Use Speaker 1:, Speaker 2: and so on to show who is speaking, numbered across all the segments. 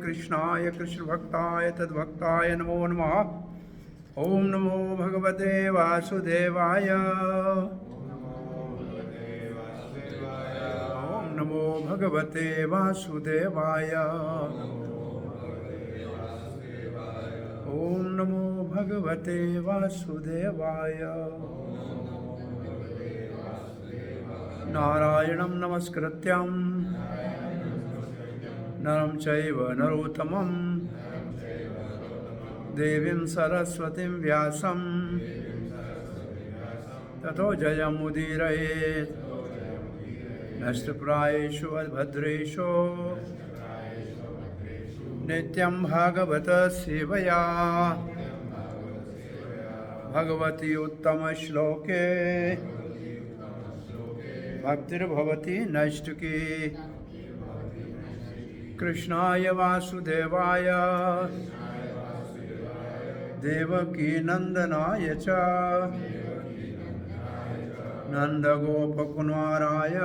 Speaker 1: कृष्णाय कृष्ण भक्ताय तद्भक्ताय नमो नमः। ओम नमो भगवते वासुदेवाय। ओम नमो भगवते वासुदेवाय। ओम नमो भगवते वासुदेवाय। नारायणं नमस्कृत्यं नरं चैव नरोत्तमं देवीं सरस्वतीं व्यासं ततो जयमुदीरयेत्। नष्टप्रायेषु अभद्रेषु नित्यं भागवत सेवया भगवती उत्तमश्लोके भक्तिर्भवति नैष्टिकी। कृष्णाय वासुदेवाय देवकी नंदनाय च नंदगोपकुमाराय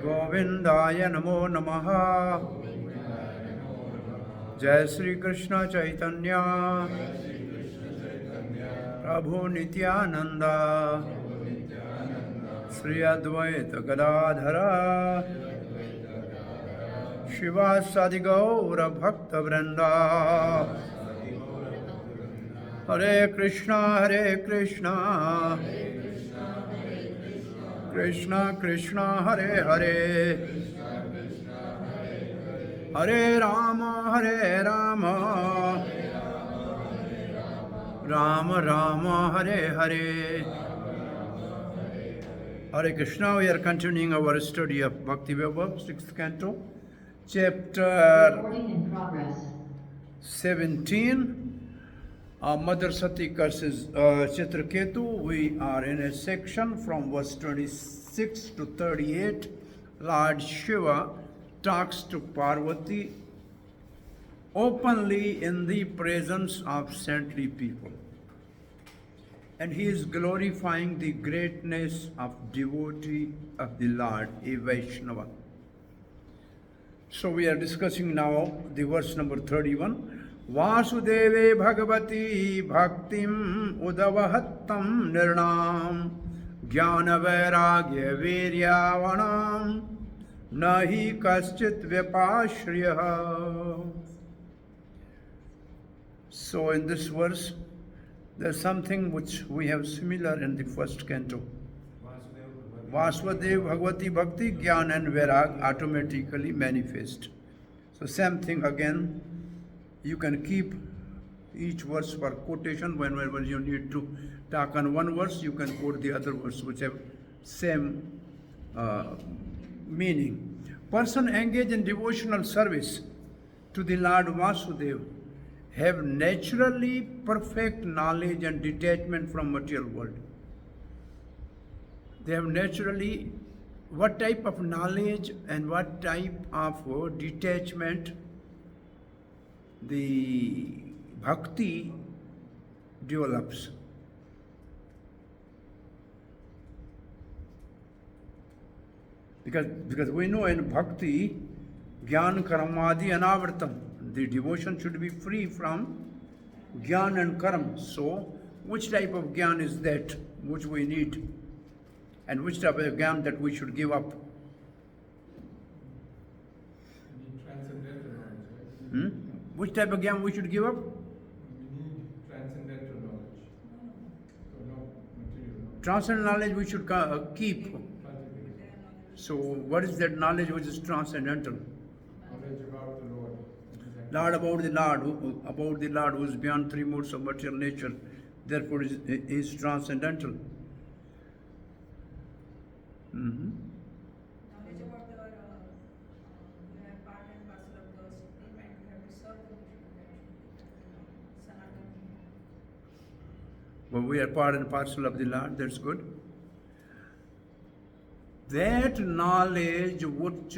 Speaker 1: गोविंदाय नमो नमः। जय श्री कृष्ण चैतन्य प्रभु नित्यानंद श्री अद्वैत गदाधर शिवासादि गौर भक्त वृंदा। हरे कृष्णा कृष्णा कृष्णा हरे हरे, हरे Ram Ram Ram Hare Hare. Hare Krishna, we are continuing our study of Bhakti Vaibhav, 6th canto, chapter 17, Mother Sati curses Chitraketu. We are in a section from verse 26 to 38. Lord Shiva talks to Parvati openly in the presence of saintly people. And he is glorifying the greatness of devotee of the Lord, a Vaishnava. So we are discussing now the verse number 31. Vasudeve Bhagavati Bhaktim Udavahattam Nirnam Jnana Vairagya Viryavanam Nahi Kaschit Vyapashriya. So in this verse, there's something which we have similar in the first canto. Vasudev Bhagavati Bhakti, Gyan and Vairag automatically manifest. So same thing again. You can keep each verse for quotation. Whenever you need to talk on one verse, you can quote the other verse which have same meaning. Person engaged in devotional service to the Lord Vasudeva have naturally perfect knowledge and detachment from material world. They have naturally what type of knowledge and what type of detachment the bhakti develops. Because we know in bhakti, jnana karamadi anavartam, the devotion should be free from jnana and karma. So, which type of jnana is that which we need? And which type of jnana that we should give up?
Speaker 2: We need transcendental knowledge, right?
Speaker 1: Which type of jnana we should give up?
Speaker 2: We need transcendental knowledge. So no material knowledge.
Speaker 1: Transcendental knowledge we should keep.
Speaker 2: Cultivate.
Speaker 1: So, what is that knowledge which is transcendental?
Speaker 2: Knowledge about the Lord.
Speaker 1: Lord about the Lord who is beyond three modes of material nature, therefore is transcendental.
Speaker 3: Knowledge about the we are part and parcel of the supreme and we have to serve the Sanatana.
Speaker 1: But we are part and parcel of the Lord, that's good. That knowledge which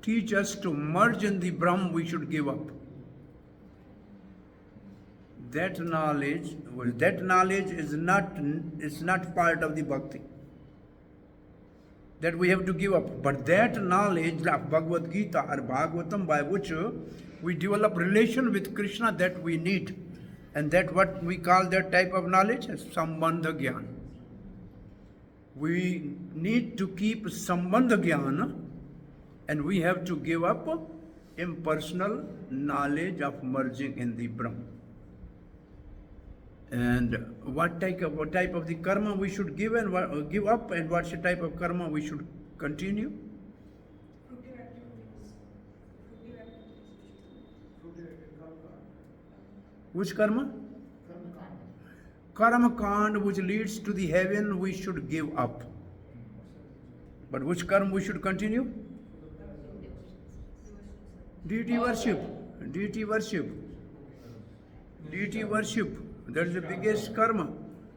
Speaker 1: teach us to merge in the Brahm, we should give up. That knowledge is not part of the bhakti. that we have to give up. But that knowledge of Bhagavad Gita or Bhagavatam, by which we develop relation with Krishna, that we need. And that what we call that type of knowledge is Sambandha Gyan. We need to keep Sambandha Gyan, and we have to give up impersonal knowledge of merging in the Brahman. And what type of the karma we should give and give up, and what's the type of karma we should continue?
Speaker 3: Fruitive activities.
Speaker 1: Which karma? Karma kand, which leads to the heaven, we should give up. But which karma we should continue? Deity worship. Deity worship. Deity worship. That is the biggest karma.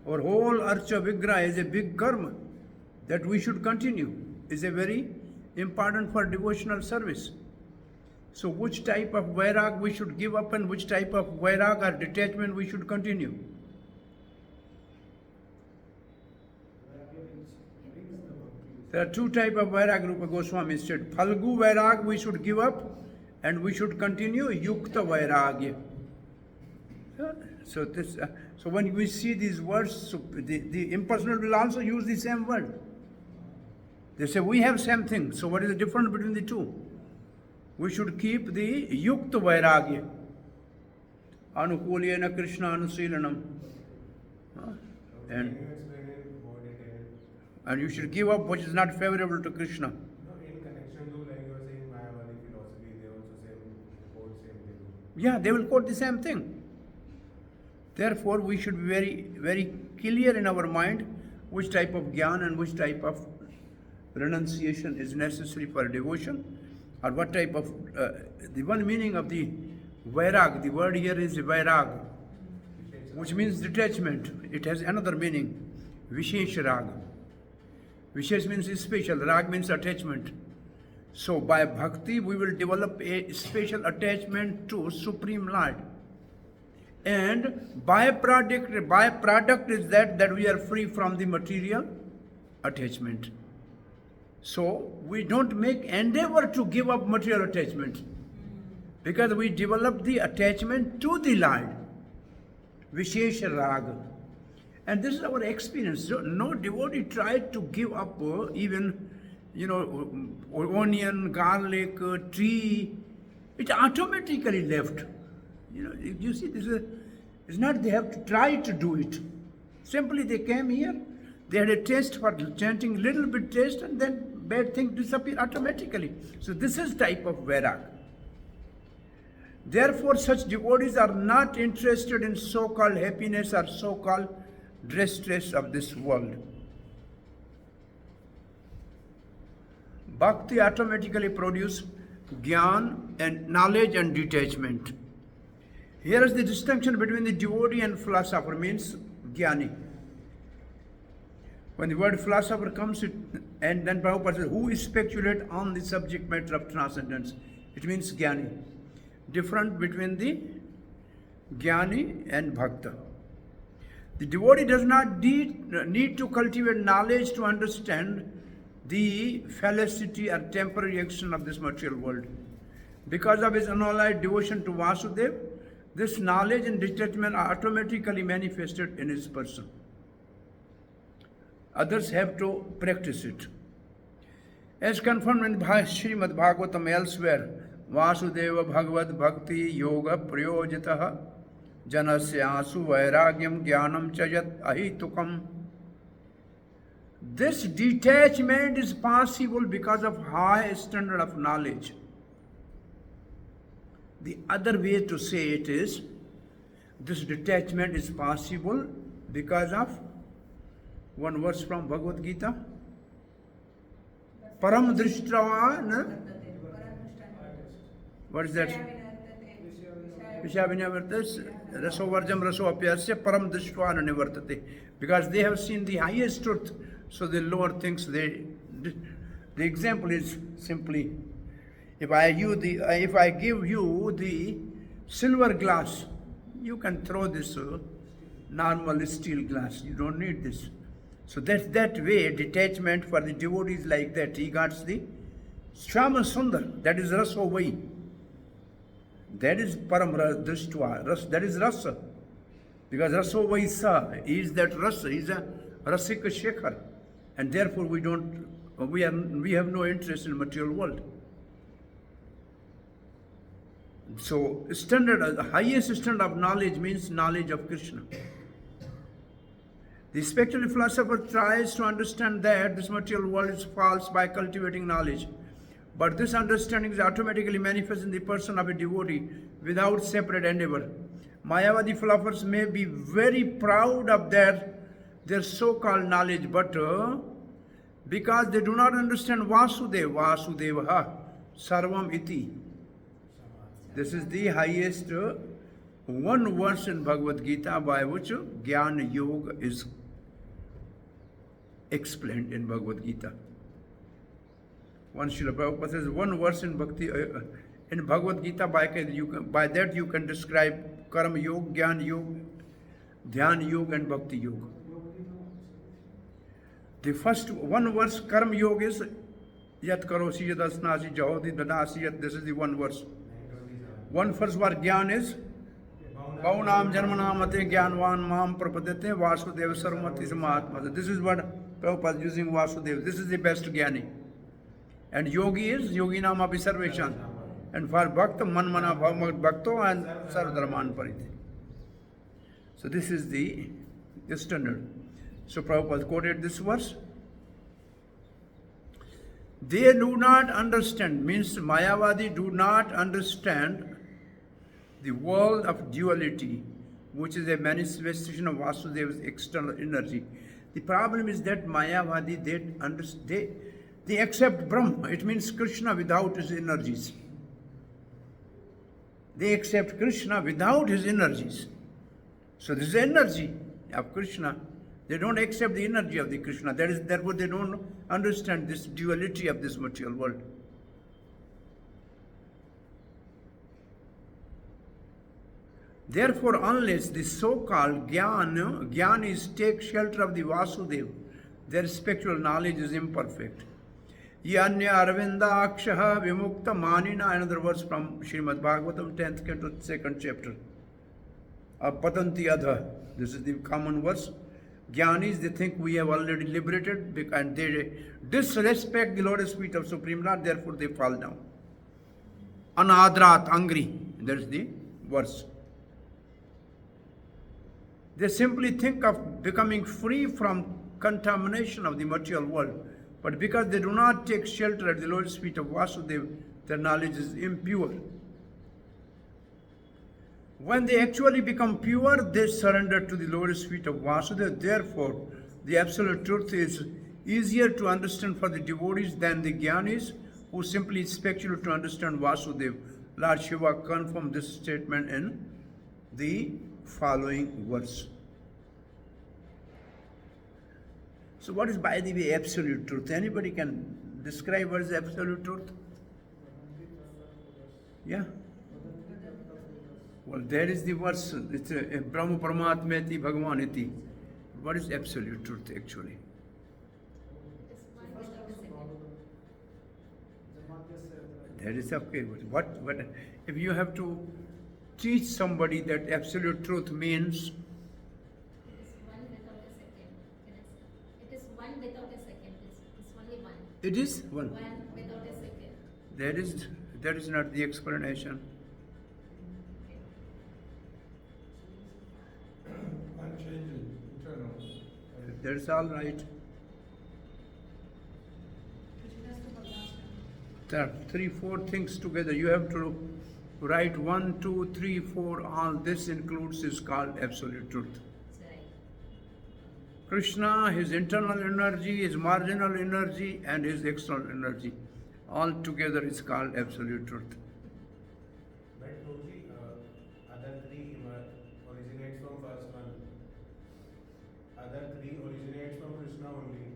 Speaker 1: Our whole Archa Vigraha is a big karma that we should continue. Is a very important for devotional service. So which type of vairag we should give up, and which type of vairag or detachment we should continue? There are two types of vairag. Rupa Goswami said, Phalgu vairag we should give up, and we should continue Yukta vairagya. So when we see these words, so the impersonal will also use the same word. They say we have same thing. So what is the difference between the two? We should keep the Yukta vairagya. Anukulyena Krishna Anusilanam. And you should give up what is not favorable to Krishna.
Speaker 2: No, in connection to, like you were saying, Mayavadi philosophy, they also quote same thing.
Speaker 1: Yeah, they will quote the same thing. Therefore, we should be very, very clear in our mind which type of jnana and which type of renunciation is necessary for devotion, or what type of the one meaning of the vairag. The word here is vairag, which means detachment. It has another meaning, vishesh rag. Vishesh means special, rag means attachment. So by bhakti we will develop a special attachment to Supreme Lord. And byproduct is that we are free from the material attachment. So we don't make endeavor to give up material attachment, because we develop the attachment to the Lord, Vishesh Raga. And this is our experience. So no devotee tried to give up even, onion, garlic, tree. It automatically left. You see, it's not they have to try to do it. Simply they came here, they had a taste for chanting, little bit taste, and then bad thing disappear automatically. So this is type of vairag. Therefore, such devotees are not interested in so-called happiness or so-called distress of this world. Bhakti automatically produces jnana and knowledge and detachment. Here is the distinction between the devotee and philosopher, means jnani. When the word philosopher comes, and then Prabhupada says, who speculate on the subject matter of transcendence? It means jnani. Different between the jnani and bhakta. The devotee does not need to cultivate knowledge to understand the felicity or temporary action of this material world. Because of his unalloyed devotion to Vasudeva, this knowledge and detachment are automatically manifested in his person. Others have to practice it. As confirmed in Srimad Bhagvatam elsewhere, Vasudeva Bhagavad Bhakti Yoga Prayojitaha Janasyasu Vairagyam Jnanam Chayat Ahitukam. This detachment is possible because of high standard of knowledge. The other way to say it is, this detachment is possible because of one verse from Bhagavad Gita. Param Drishtava. What is that? Vishavinyavartas Rasovarjam Rasoapyasya Param Drishtva Nivartate. Because they have seen the highest truth, so the lower things the example is simply, if I give you the silver glass, you can throw this normal steel glass. You don't need this. So that way, detachment for the devotees like that. He got the Shama Sundar, that is Rasa Vai. That is Param Drishtva, that is Rasa. Because Rasa Vai Sa is that Rasa, is a Rasika Shekhar. And therefore we have no interest in material world. So the highest standard of knowledge means knowledge of Krishna. The spiritual philosopher tries to understand that this material world is false by cultivating knowledge. But this understanding is automatically manifest in the person of a devotee without separate endeavor. Mayavadi philosophers may be very proud of their so-called knowledge, but because they do not understand Vasudevaha, Sarvam Iti. This is the highest one verse in Bhagavad Gita by which Jnana Yoga is explained in Bhagavad Gita. One Srila Prabhupada says one verse in in Bhagavad Gita, by that you can describe Karma Yoga, Jnana Yoga, Dhyana Yoga and Bhakti Yoga. The first one verse, Karma Yoga, is Yat Karosi Yat Asnasi Jahodi Dadasi Yat. This is the one verse. One first word Jnana is Paunam Janmanamate Jnanvan Mam Prapadete Vasudeva Sarvamati Samahatma. This is what Prabhupada is using Vasudeva. This is the best Jnani. And Yogi is Yoginam Abhisarveshan. And for Bhakta Manmana Bhavamat Bhakto and Sarvadharman Pariti. So this is the standard. So Prabhupada quoted this verse. They do not understand, means Mayavadi do not understand the world of duality, which is a manifestation of Vasudeva's external energy. The problem is that Mayavadi, they accept Brahma. It means Krishna without his energies. They accept Krishna without his energies. So this is the energy of Krishna. They don't accept the energy of the Krishna. Therefore they don't understand this duality of this material world. Therefore, unless the so-called Jnanis take shelter of the Vasudeva, their spiritual knowledge is imperfect. Yanya Arvinda Akshaha Vimukta Manina, another verse from Srimad Bhagvatam, 10th canto, 2nd chapter. Patanti Adha. This is the common verse. Jnanis, they think we have already liberated, and they disrespect the lotus feet of Supreme Lord, therefore they fall down. Anadrat, angry. That is the verse. They simply think of becoming free from contamination of the material world. But because they do not take shelter at the lotus feet of Vasudeva, their knowledge is impure. When they actually become pure, they surrender to the lotus feet of Vasudeva. Therefore, the absolute truth is easier to understand for the devotees than the Jnanis who simply speculate to understand Vasudeva. Lord Shiva confirmed this statement in the following verse. So what is, by the way, absolute truth? Anybody can describe what is absolute truth? Yeah? Well, there is the verse, it's Brahma Paramatmeti Bhagavaniti. What is absolute truth actually? That is okay. But if you have to teach somebody that absolute truth means, it is one.
Speaker 4: One without a second.
Speaker 1: That is not the explanation.
Speaker 2: Unchanging, eternal.
Speaker 1: That's all right. There are 3-4 things together. You have to write 1, 2, 3, 4. All this includes is called absolute truth.
Speaker 4: That's right.
Speaker 1: Krishna, his internal energy, his marginal energy, and his external energy. All together is called absolute truth.
Speaker 5: But Guruji, other three originates from first one. Other three originates from Krishna only.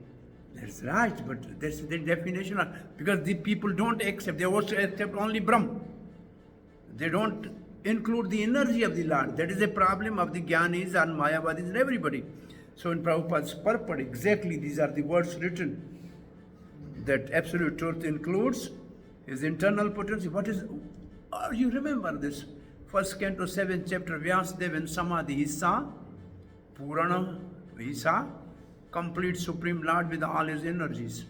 Speaker 1: That's right, but that's the definition of, because the people don't accept, they also accept only Brahma. They don't include the energy of the Lord. That is a problem of the Jnanis and Mayavadis and everybody. So in Prabhupada's purport, exactly these are the words written, that absolute truth includes his internal potency. What is, you remember this, first canto, 7th chapter, Vyasadeva in Samadhi, he saw Purana, he saw complete Supreme Lord with all his energies.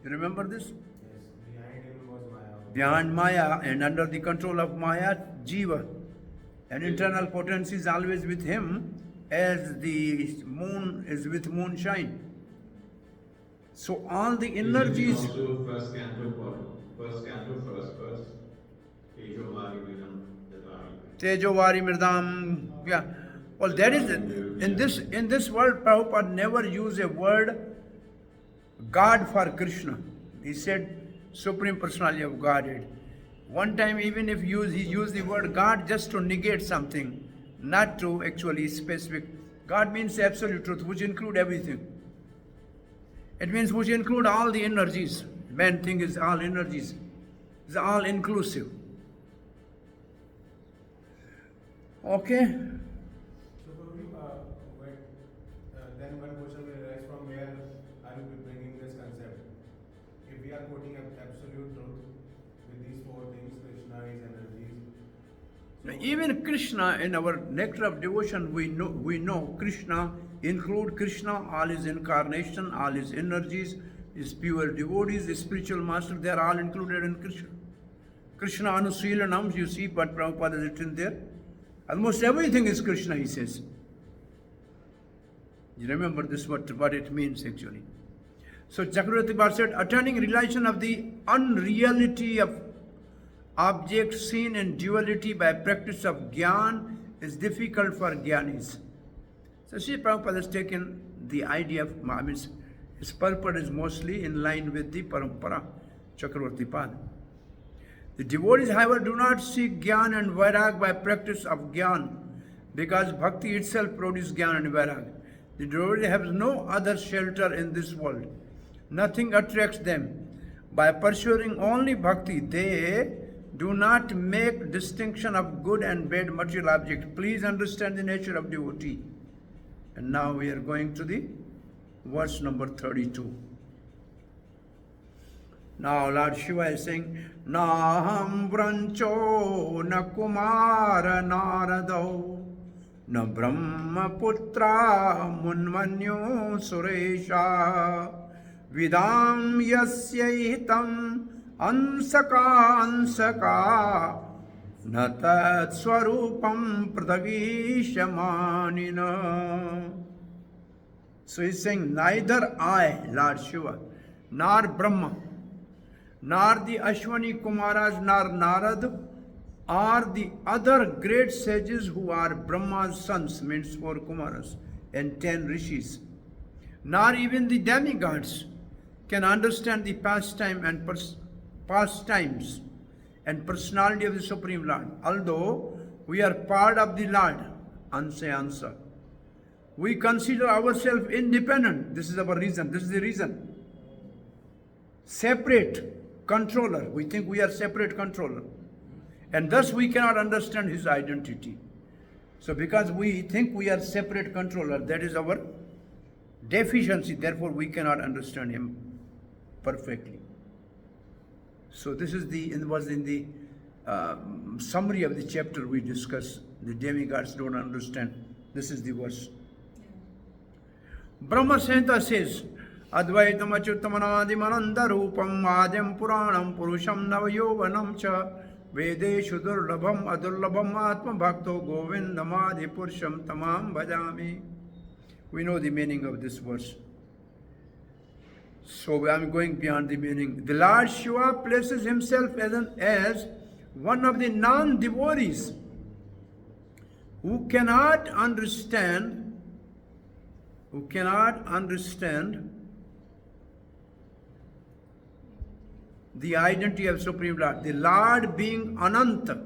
Speaker 1: You remember this?
Speaker 5: Yes, behind him was Maya.
Speaker 1: Behind Maya and under the control of Maya, Jiva. And internal potency is always with him as the moon is with moonshine. So all the energies.
Speaker 6: Also first canto, first canto, first verse. Tejovari Vidam Dadari.
Speaker 1: Tejovari Mirdam. Yeah. Well, that is in this world, Prabhupada never used a word God for Krishna. He said Supreme Personality of Godhead. One time, even if he used the word God just to negate something, not to actually specific. God means absolute truth, which include everything. It means which include all the energies. Man thing is all energies. It's all inclusive. Okay?
Speaker 5: So, then one question will arise, from where are you bringing this concept? If we are quoting absolute truth with these four things, Krishna is energies.
Speaker 1: Now, even Krishna, in our nectar of devotion, we know Krishna include Krishna, all his incarnation, all his energies, his pure devotees, his spiritual master, they are all included in Krishna. Krishna Anusilanam, you see what Prabhupada has written there. Almost everything is Krishna, he says. You remember this, what it means actually. So Chakravarti Bhatt said, attaining realization of the unreality of objects seen in duality by practice of Gyan is difficult for Gyanis. So Sri Prabhupada has taken the idea of, his purport is mostly in line with the Parampara, Chakravarti Bhatt. The devotees, however, do not seek Gyan and Vairag by practice of Gyan, because Bhakti itself produces Gyan and Vairag. The devotees have no other shelter in this world. Nothing attracts them. By pursuing only Bhakti, they do not make distinction of good and bad material objects. Please understand the nature of devotee. And now we are going to the verse number 32. Now Lord Shiva is saying, Naham Brancho na Kumara Narado na Brahma Putra Munmanyo Suresha Vidam Yasyahitam Ansaka Ansaka Natat Swarupam Pradhavishamanina. So he's saying, neither I, Lord Shiva, nor Brahma, nor the Ashwani Kumaras, nor Narad, or the other great sages who are Brahma's sons, means 4 Kumaras, and 10 Rishis, nor even the demigods can understand the pastimes and personality of the Supreme Lord. Although we are part of the Lord, answer. We consider ourselves independent. This is our reason. This is the reason. Separate controller. We think we are separate controller. And thus we cannot understand his identity. So because we think we are separate controller, that is our deficiency. Therefore we cannot understand him perfectly. So this is was in the summary of the chapter we discussed. The demigods don't understand. This is the verse. Brahma Samhita says, Advaitam Achyutamanadimananda Rupam Adyam Puranam Purusham Navayovanam Cha Vedeshu Durlabham Adurlabham Atma Bhakto Govindamadi Purusham Tamam Bhajami. We know the meaning of this verse. So I am going beyond the meaning. The Lord Shiva places himself as one of the non-devotees who cannot understand the identity of Supreme Lord. The Lord, being Ananta,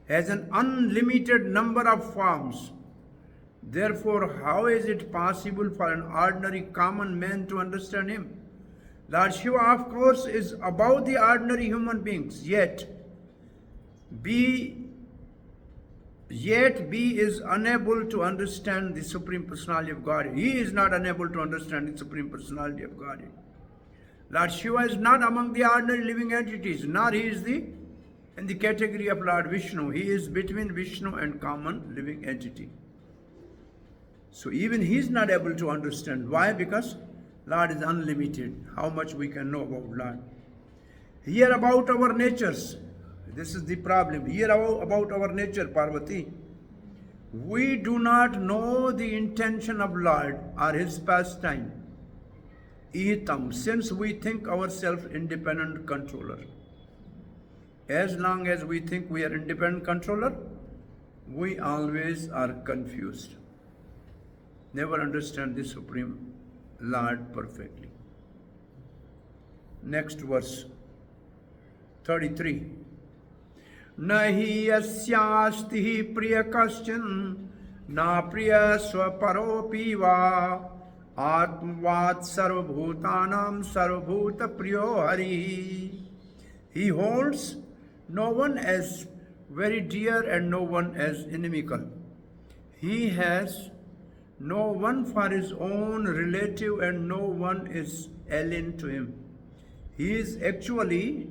Speaker 1: has an unlimited number of forms. Therefore, how is it possible for an ordinary common man to understand him? Lord Shiva, of course, is above the ordinary human beings, yet Yet B is unable to understand the Supreme Personality of God. He is not unable to understand the Supreme Personality of God. Lord Shiva is not among the ordinary living entities, nor he is in the category of Lord Vishnu. He is between Vishnu and common living entity. So even he is not able to understand. Why? Because Lord is unlimited. How much we can know about Lord. Hear about our natures. This is the problem. Hear about our nature, Parvati. We do not know the intention of Lord or his pastime. Ihitam, since we think ourselves independent controller. As long as we think we are independent controller, we always are confused. Never understand the Supreme Lord perfectly. Next verse, 33. Nahi yasyasti priya kaschan na priya swaparopi va atmvat sarvabhutanam sarvabhuta priyo hari. He holds no one as very dear and no one as inimical. He has no one for his own relative and no one is alien to him. He is actually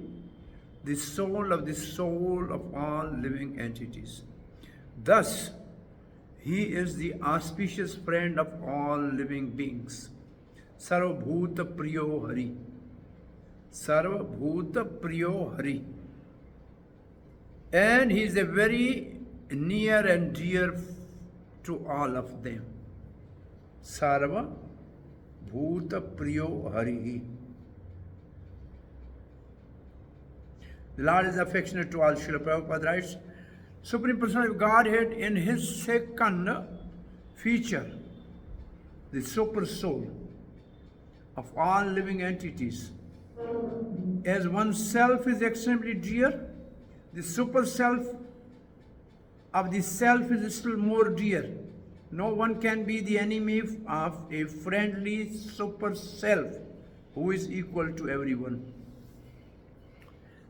Speaker 1: the soul of all living entities. Thus, he is the auspicious friend of all living beings. Sarvabhuta Priyo Hari. Sarvabhuta Priyo Hari. And he is a very near and dear to all of them. Sarva Bhuta Priyo Hari. The Lord is affectionate to all. Srila Prabhupada writes, Supreme Personality of Godhead in his second feature, the super soul of all living entities. As oneself is extremely dear, the super self of the self is still more dear. No one can be the enemy of a friendly super self who is equal to everyone.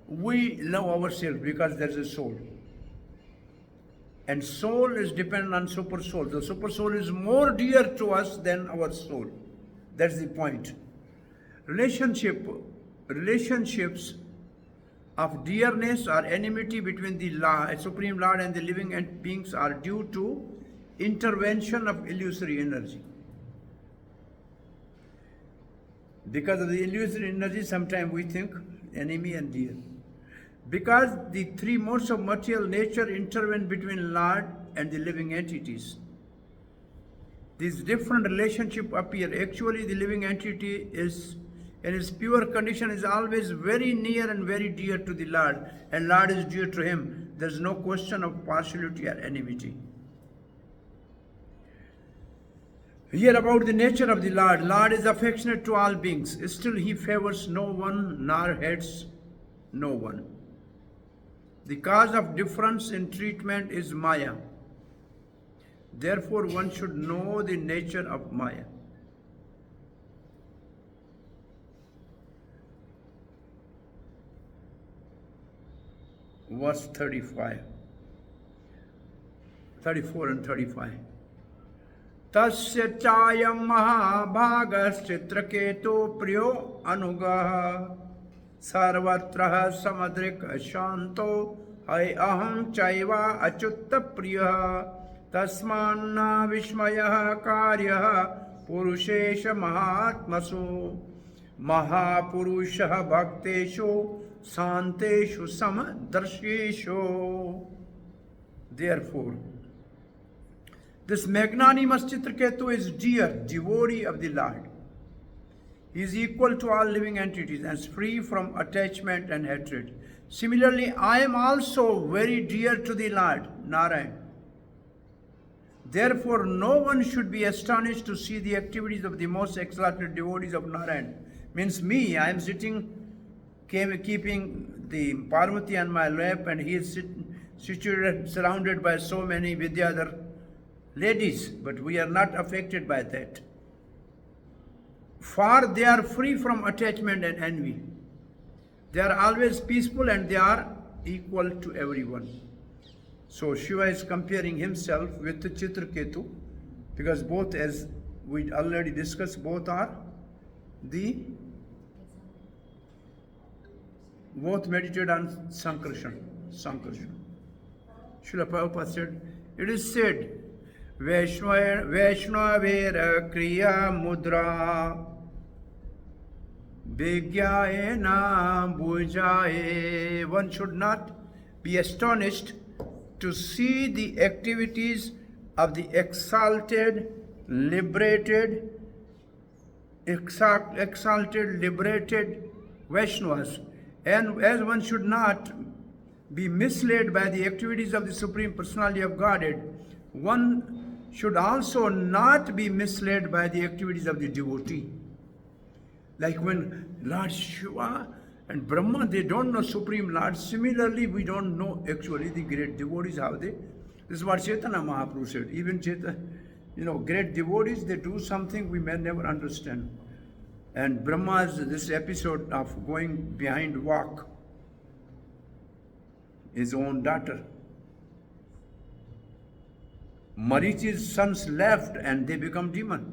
Speaker 1: We love ourselves because there is a soul. And soul is dependent on super soul. The super soul is more dear to us than our soul. That's the point. Relationships of dearness or enmity between the Supreme Lord and the living beings are due to intervention of illusory energy. Because of the illusory energy, sometimes we think enemy and dear. Because the three modes of material nature intervene between Lord and the living entities. These different relationships appear. Actually, the living entity is, in its pure condition, is always very near and very dear to the Lord, and Lord is dear to him. There is no question of partiality or enmity. Hear about the nature of the Lord. Lord is affectionate to all beings. Still, he favors no one nor hates no one. The cause of difference in treatment is Maya. Therefore, one should know the nature of Maya. Verse 34 and 35. Tasya chayam mahabhagas chitraketo priyo anugaha sarvatra samadrik shanto hai aham chaiva achutta priya tasmanna vishmaya karya purushesha mahatmasu mahapurusha bhakteshu santeshu samadarsheshu. Therefore, this magnanimous Chitraketu is dear, devotee of the Lord. He is equal to all living entities and is free from attachment and hatred. Similarly, I am also very dear to the Lord, Narayan. Therefore, no one should be astonished to see the activities of the most exalted devotees of Narayan. Means me, I am sitting, keeping the Parvati on my lap, and he is situated, surrounded by so many Vidyadhar ladies, but we are not affected by that. For they are free from attachment and envy. They are always peaceful and they are equal to everyone. So Shiva is comparing himself with the Chitraketu, because both, as we already discussed, both meditate on Sankarshan. Srila Prabhupada said, it is said, Vaishnavera Kriya Mudra Vigyayena Bujaye. One should not be astonished to see the activities of the exalted, liberated Vaishnavas, and as one should not be misled by the activities of the Supreme Personality of Godhead, one should also not be misled by the activities of the devotee. Like when Lord Shiva and Brahma, they don't know Supreme Lord. Similarly, we don't know actually the great devotees, how they. This is what Chaitanya Mahaprabhu said. Even Chaitanya, great devotees, they do something we may never understand. And Brahma's, this episode of going behind walk, his own daughter. Marichi's sons left and they become demon.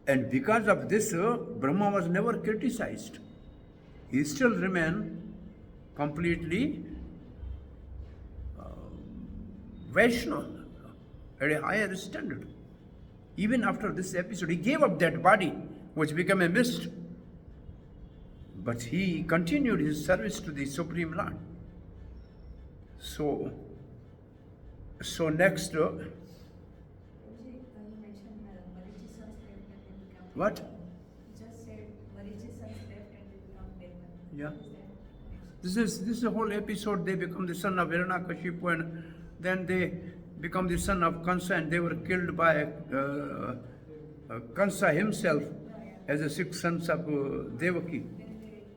Speaker 1: And because of this, Brahma was never criticized. He still remained completely Vaishnava, at a higher standard. Even after this episode, he gave up that body, which became a mist. But he continued his service to the Supreme Lord. So next,
Speaker 3: You mentioned Marichi's sons left and they become
Speaker 1: what?
Speaker 3: demon. You just said Marichi's sons left and they become demon.
Speaker 1: Yeah.
Speaker 3: What is that?
Speaker 1: This is the whole episode. They become the son of Hiranyakashipu, and then they become the son of Kansa, and they were killed by Kansa himself as the 6 sons of Devaki.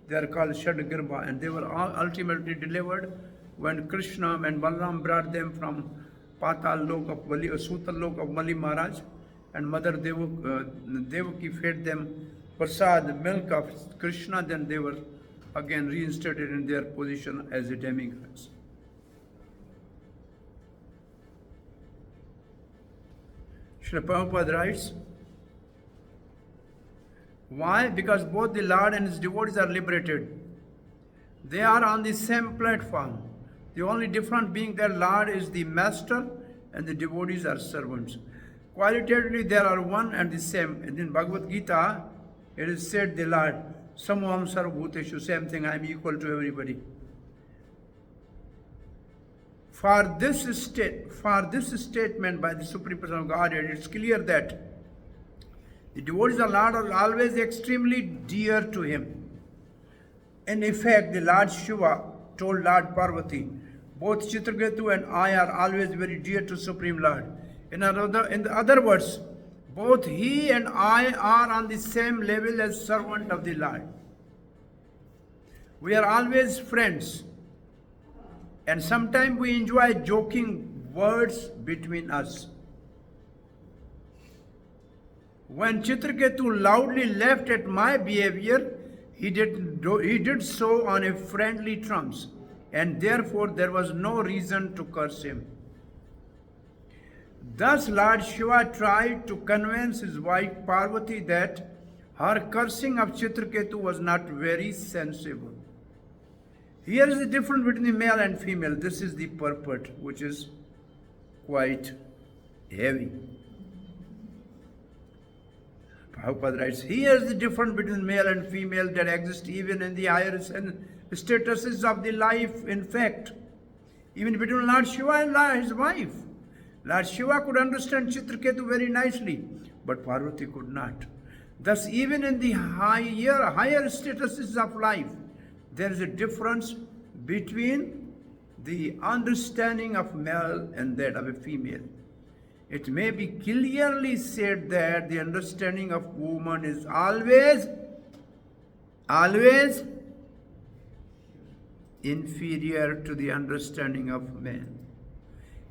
Speaker 1: They are called Shadgirba, and they were all ultimately delivered when Krishna and Balaram brought them from Patal Lok of Bali, Sutal Lok of Mali Maharaj, and Mother Devaki fed them prasad, milk of Krishna. Then they were again reinstated in their position as a demigods. Srila Prabhupada writes, why? Because both the Lord and his devotees are liberated. They are on the same platform. The only difference being that Lord is the master and the devotees are servants. Qualitatively, they are one and the same. And in Bhagavad Gita, it is said, the Lord, Samvam Sarvabhuteshu, same thing, I am equal to everybody. For this statement by the Supreme Person of Godhead, it's clear that the devotees of Lord are always extremely dear to him. In effect, the Lord Shiva told Lord Parvati, both Chitraketu and I are always very dear to Supreme Lord. In other words, both he and I are on the same level as servant of the Lord. We are always friends. And sometimes we enjoy joking words between us. When Chitraketu loudly laughed at my behavior, he did so on a friendly terms, and therefore there was no reason to curse him. Thus Lord Shiva tried to convince his wife Parvati that her cursing of Chitraketu was not very sensible. Here is the difference between the male and female. This is the purport, which is quite heavy. Prabhupada writes, here is the difference between male and female that exists even in the higher statuses of the life. In fact, even between Lord Shiva and his wife. Lord Shiva could understand Chitraketu very nicely, but Parvati could not. Thus, even in the higher statuses of life, there is a difference between the understanding of male and that of a female. It may be clearly said that the understanding of woman is always inferior to the understanding of man.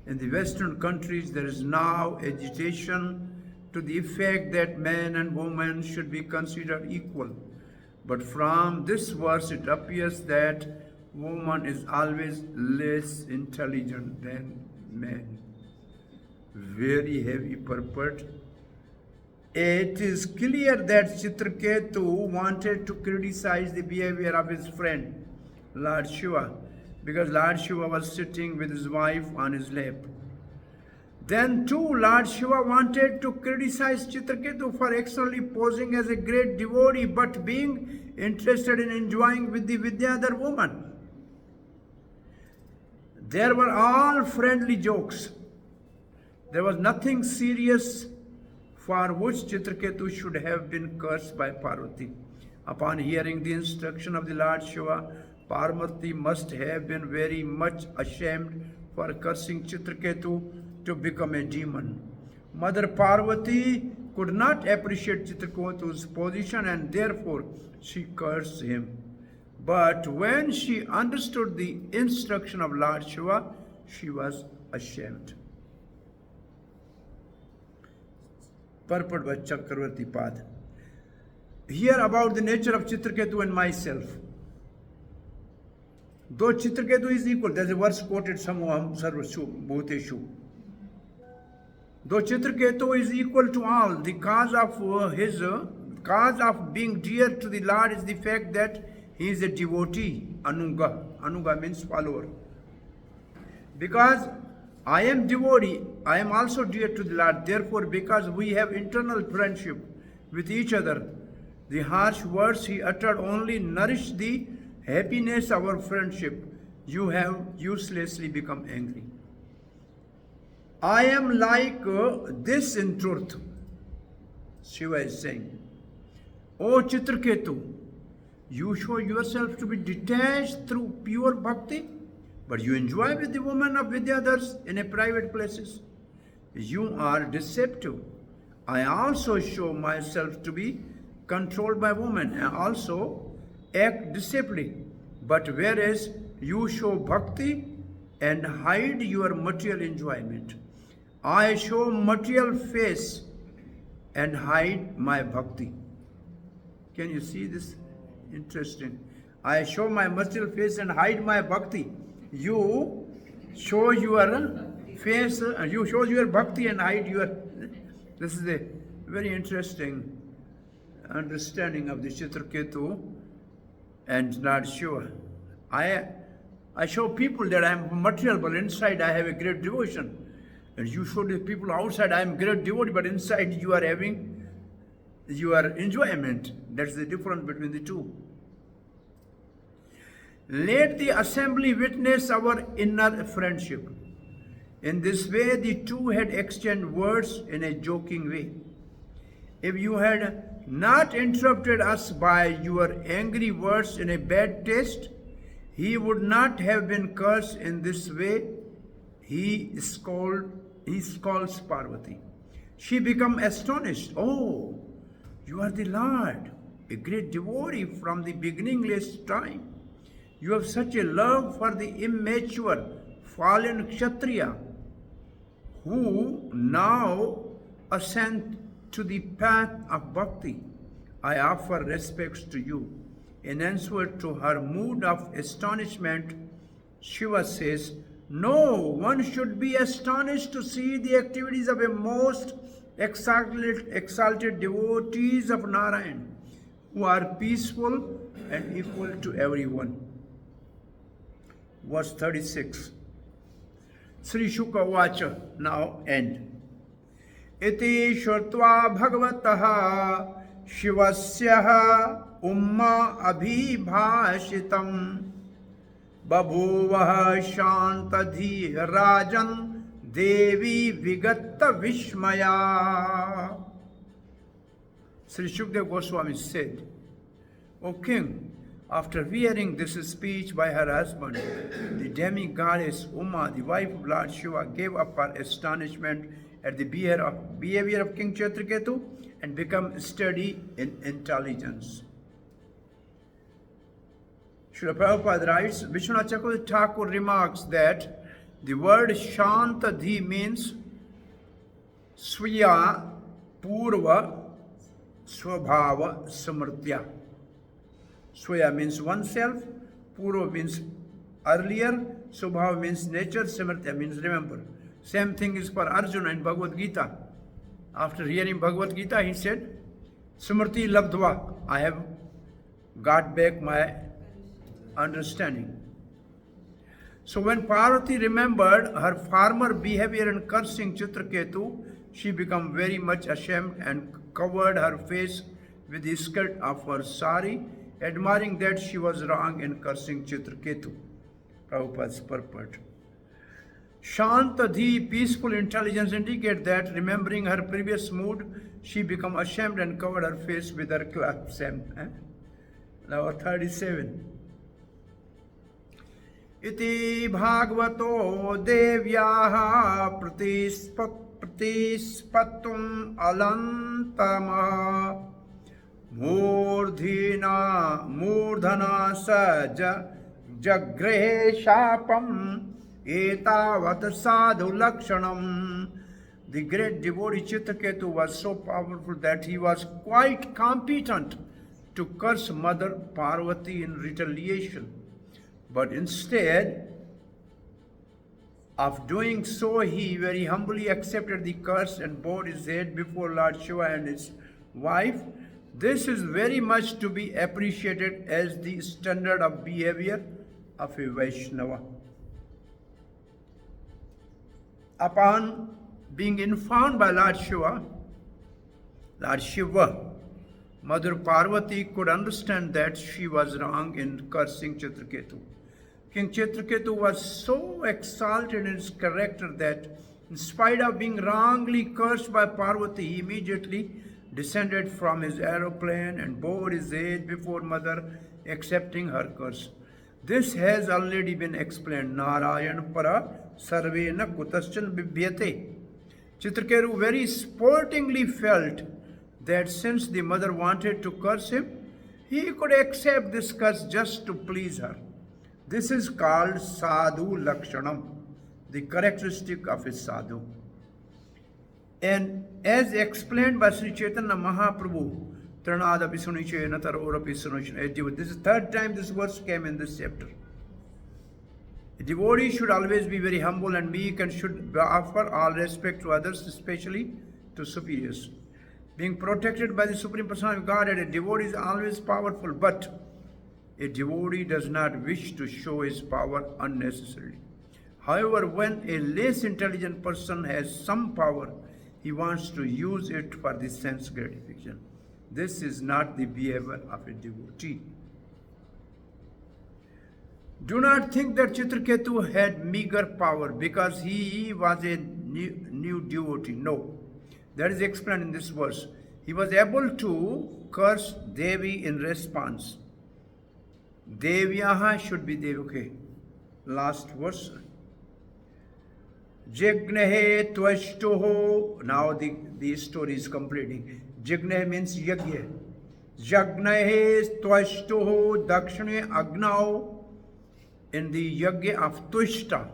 Speaker 1: In the Western countries, there is now agitation to the effect that man and woman should be considered equal. But from this verse, it appears that woman is always less intelligent than man. Very heavy purport. It is clear that Chitraketu wanted to criticize the behavior of his friend, Lord Shiva, because Lord Shiva was sitting with his wife on his lap. Then too, Lord Shiva wanted to criticize Chitraketu for externally posing as a great devotee, but being interested in enjoying with the Vidyadhar woman. There were all friendly jokes. There was nothing serious for which Chitraketu should have been cursed by Parvati. Upon hearing the instruction of the Lord Shiva, Parvati must have been very much ashamed for cursing Chitraketu to become a demon. Mother Parvati could not appreciate Chitraketu's position and therefore she cursed him. But when she understood the instruction of Lord Shiva, she was ashamed. Purport by Chakravarti Pad. Here about the nature of Chitraketu and myself. Though Chitraketu is equal, there's a verse quoted Samuham Sarvashu Bhuteshu. Though Chitraketu is equal to all, the cause of being dear to the Lord is the fact that he is a devotee, Anunga. Anunga means follower. Because I am devotee, I am also dear to the Lord. Therefore, because we have internal friendship with each other, the harsh words he uttered only nourish the happiness of our friendship. You have uselessly become angry. I am like this in truth, Shiva is saying. O Chitraketu, you show yourself to be detached through pure bhakti, but you enjoy with the women of Vidyadhars in a private places. You are deceptive. I also show myself to be controlled by women and also act deceptively. But whereas you show bhakti and hide your material enjoyment, I show material face and hide my bhakti. Can you see this? Interesting. I show my material face and hide my bhakti. You show your face, you show your bhakti and hide your... This is a very interesting understanding of the Chitraketu and Lord Shiva. I show people that I am material, but inside I have a great devotion. And you show the people outside I am great devotee, but inside you are having your enjoyment. That's the difference between the two. Let the assembly witness our inner friendship. In this way, the two had exchanged words in a joking way. If you had not interrupted us by your angry words in a bad taste, he would not have been cursed in this way. He scolds Parvati. She became astonished. Oh, you are the Lord, a great devotee from the beginningless time. You have such a love for the immature, fallen Kshatriya, who now ascend to the path of bhakti. I offer respects to you. In answer to her mood of astonishment, Shiva says, no, one should be astonished to see the activities of a most exalted devotees of Narayan, who are peaceful and equal to everyone. Verse 36. Sri Shuka Vacha, now end. Iti Shurtva Bhagavataha Shivasyaha Umma Abhibhashitam Babhuvaha Shantadhi Rajan Devi Vigatta Vishmaya. Sri Shukdev Goswami said, O king, after hearing this speech by her husband, the demi-goddess Uma, the wife of Lord Shiva, gave up her astonishment at the behavior of King Chitraketu and became steady in intelligence. Srila Prabhupada writes, Vishwanath Chakravarti Thakur remarks that the word Shantadhi means Sviya Purva Swabhava Samritya. Swaya means oneself, Purva means Earlier, Subhav means nature, Smrti means remember. Same thing is for Arjuna in Bhagavad Gita. After hearing Bhagavad Gita, he said, Smrti Labdva, I have got back my understanding. So when Parvati remembered her former behavior and cursing Chitraketu, she became very much ashamed and covered her face with the skirt of her sari, admiring that she was wrong in cursing Chitraketu. Prabhupada's purport. Shantadhi, peaceful intelligence, indicate that remembering her previous mood, she became ashamed and covered her face with her claps. Now 37. Iti Bhagavato Devyaha Pratispatum Alantama Murdhana Saja Jagrehe Shapam Etavat Sadhu Lakshanam. The great devotee Chitraketu was so powerful that he was quite competent to curse Mother Parvati in retaliation. But instead of doing so, he very humbly accepted the curse and bowed his head before Lord Shiva and his wife. This is very much to be appreciated as the standard of behavior of a Vaishnava. Upon being informed by Lord Shiva, Mother Parvati could understand that she was wrong in cursing Chitraketu. King Chitraketu was so exalted in his character that, in spite of being wrongly cursed by Parvati, he immediately descended from his aeroplane and bowed his head before Mother, accepting her curse. This has already been explained. Narayan para sarvena kutaschan bibhyate. Chitraketu very sportingly felt that since the mother wanted to curse him, he could accept this curse just to please her. This is called sadhu lakshanam, the characteristic of a sadhu. And as explained by Sri Chaitanya Mahaprabhu, Tranadapi Suniche Nataraurapi Suniche, this is the third time this verse came in this chapter. A devotee should always be very humble and meek and should offer all respect to others, especially to superiors. Being protected by the Supreme Personality of Godhead, a devotee is always powerful, but a devotee does not wish to show his power unnecessarily. However, when a less intelligent person has some power, he wants to use it for the sense gratification. This is not the behavior of a devotee. Do not think that Chitraketu had meager power because he was a new devotee. No. That is explained in this verse. He was able to curse Devi in response. Devyaha should be Devi. Okay. Last verse. Jignehe tvashtuho. Now the story is completing. Jignehe means yagya. Jagnehe tvashtuho dakshine agnao. In the yagya of Tushta,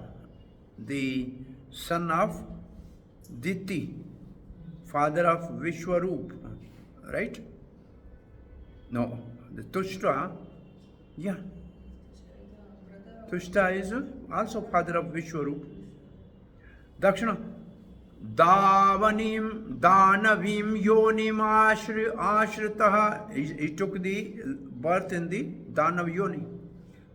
Speaker 1: the son of Diti, father of Vishwarup, right? No, the Tushta, yeah. Tushta is also father of Vishwarup. Dakshina, Davanim, Danavim, Yonim Ashritaha. He took the birth in the Danav Yoni.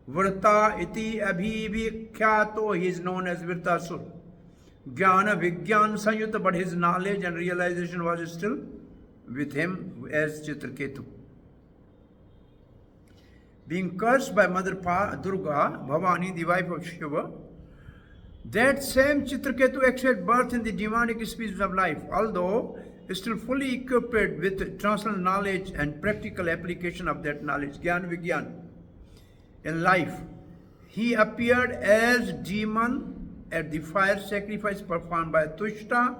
Speaker 1: Vrta iti abhivikyato, he is known as Virtasur. Jnana Vigyan Sanyuta, but his knowledge and realization was still with him as Chitraketu. Being cursed by Mother Durga, Bhavani, the wife of Shiva, that same Chitraketu accepted birth in the demonic species of life, although still fully equipped with transcendental knowledge and practical application of that knowledge, Jnana Vigyan. In life, he appeared as demon at the fire sacrifice performed by Tushta,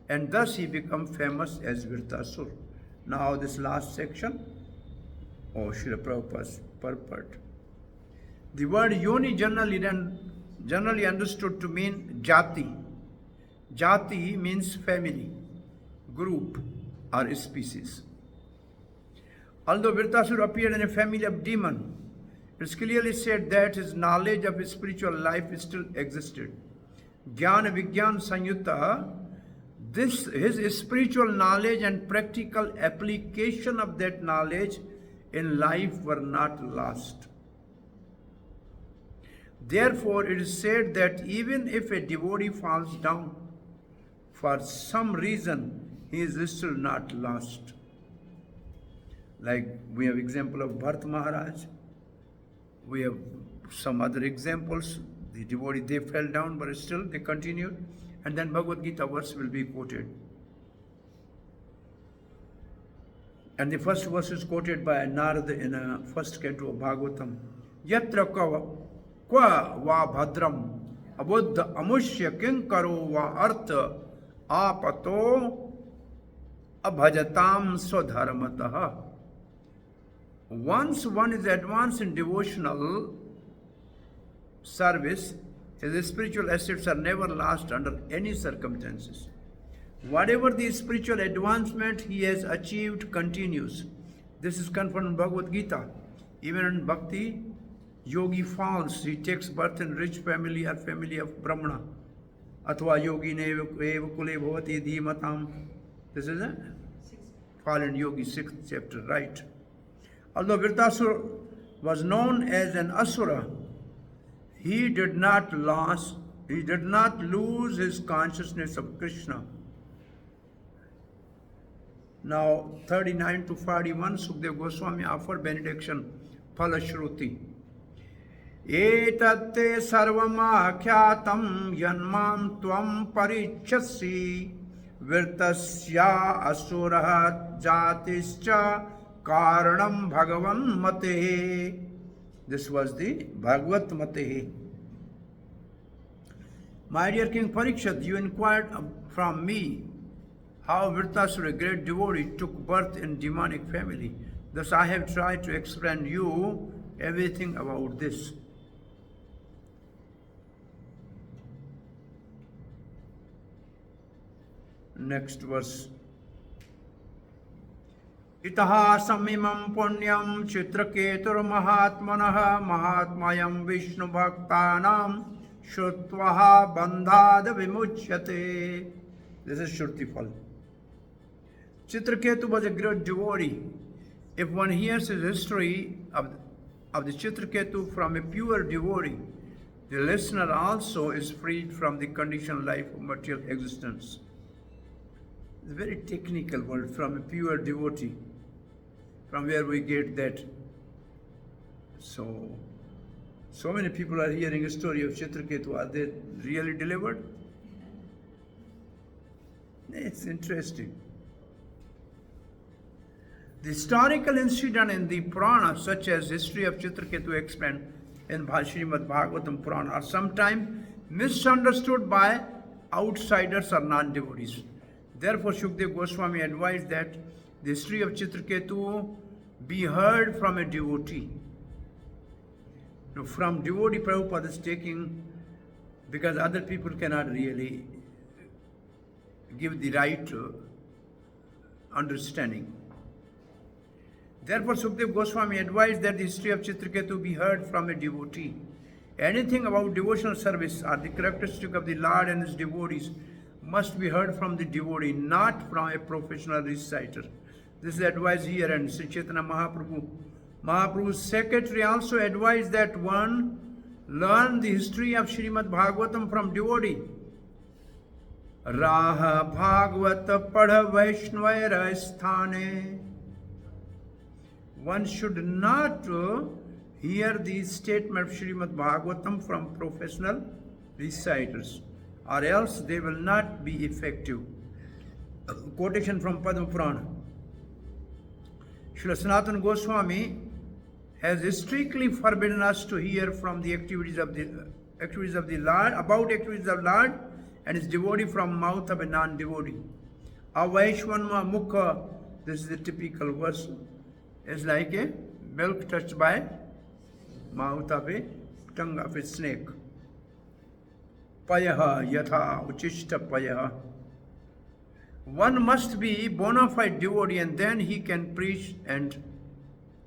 Speaker 1: and thus he became famous as Virtasur. Now this last section, Srila Prabhupada's purport. The word yoni generally understood to mean jati. Jati means family, group, or species. Although Virtasur appeared in a family of demons, It's clearly said that his knowledge of his spiritual life still existed. Jnana Vigyan Sanyutta, his spiritual knowledge and practical application of that knowledge in life were not lost. Therefore, it is said that even if a devotee falls down for some reason, he is still not lost. Like we have example of Bharat Maharaj. We have some other examples. The devotee, they fell down, but still they continued. And then Bhagavad Gita verse will be quoted. And the first verse is quoted by Narada in a first canto of Bhagavatam. Yatra kwa va bhadram abuddha amushya kinkaro va artha apato abhajatam swadharmataha. Once one is advanced in devotional service, his spiritual assets are never lost under any circumstances. Whatever the spiritual advancement he has achieved continues. This is confirmed in Bhagavad Gita. Even in Bhakti, yogi falls, he takes birth in rich family or family of Brahmana. Athva yogi eva kule bhavati dhimatam. This is a fallen yogi, 6th chapter, right? Although Vritasura was known as an asura, he did not lose his consciousness of Krishna. Now 39 to 41, Sukdev Goswami offer benediction, Phalashruti. Etatte sarvamakhyatam yanmam tvam parichasi virtasya asuraha jatischa karanam bhagavan mate. This was the Bhagavat mate. My dear King Parikshit, you inquired from me how Vritasura, a great devotee, took birth in demonic family. Thus I have tried to explain you everything about this. Next verse. Itahasam imam punyam chitraketur mahatmanah mahatmayam vishnu bhaktanam shrutvaha bandhad vimuchyate. This is Shruti Phal. Chitraketu was a great devotee. If one hears his history of the Chitraketu from a pure devotee, the listener also is freed from the conditioned life of material existence. It's a very technical word, from a pure devotee, from where we get that. So many people are hearing a story of Chitraketu. Are they really delivered? It's interesting. The historical incident in the Purana, such as history of Chitraketu explained in Srimad Bhagvatam Purana, are sometimes misunderstood by outsiders or non-devotees. Therefore, Shukdev Goswami advised that the history of Chitraketu be heard from a devotee. Now, from devotee, Prabhupada is taking, because other people cannot really give the right understanding. Therefore, Shukdev Goswami advised that the history of Chitraketu be heard from a devotee. Anything about devotional service or the characteristic of the Lord and his devotees must be heard from the devotee, not from a professional reciter. This is advised here, and Sri Chaitanya Mahaprabhu's secretary also advised that one learn the history of Srimad Bhagavatam from devotee. Raha Bhagavata Padha Vaishnavara Sthane. One should not hear the statement of Srimad Bhagavatam from professional reciters, or else they will not be effective. Quotation from Padma Purana. Srila Sanatana Goswami has strictly forbidden us to hear from the activities of the Lord, about activities of Lord and his devotee from mouth of a non-devotee. Avaishwanma mukha, this is the typical verse, is like a milk touched by mouth of a tongue of a snake. Payaha yatha uchishta payaha. One must be bona fide devotee, and then he can preach and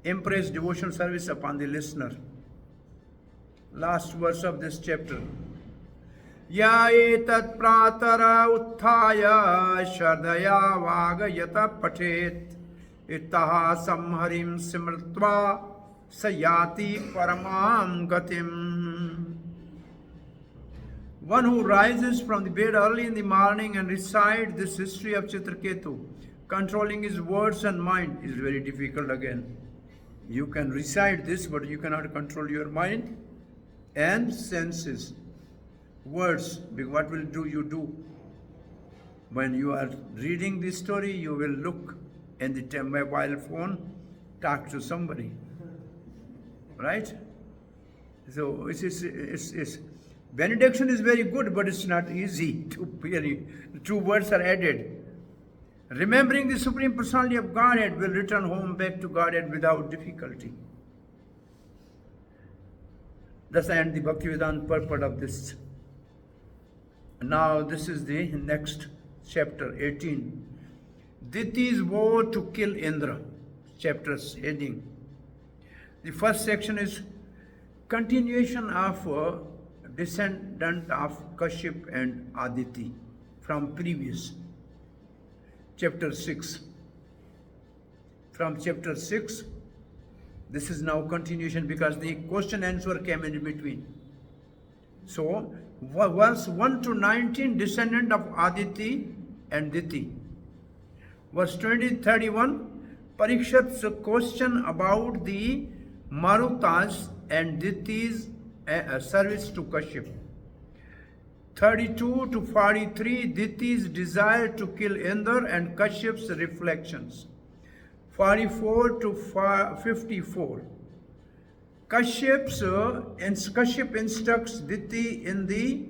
Speaker 1: impress devotional service upon the listener. Last verse of this chapter. Ya etat pratara utthaya shardaya vagayata pathet ittaha samharim simritva sayati paramam gatim. One who rises from the bed early in the morning and recites this history of Chitraketu, controlling his words and mind, is very difficult again. You can recite this, but you cannot control your mind and senses. Words, what will do you do? When you are reading this story, you will look in the mobile phone, talk to somebody. Right? So it's benediction is very good, but it's not easy to hear. Two words are added. Remembering the Supreme Personality of Godhead will return home back to Godhead without difficulty. Thus I end the Bhaktivedanta purport of this. Now this is the next chapter 18. Diti's vow to kill Indra. Chapters ending. The first section is continuation of descendant of Kashyap and Aditi from previous. Chapter 6. From chapter 6, this is now continuation because the question answer came in between. So, verse 1 to 19, descendant of Aditi and Diti. Verse 20-31, Parikshit's question about the Marutas and Diti's service to Kashyap. 32 to 43, Diti's desire to kill Indra and Kashyap's reflections. 44 to 54, Kashyap instructs Diti in the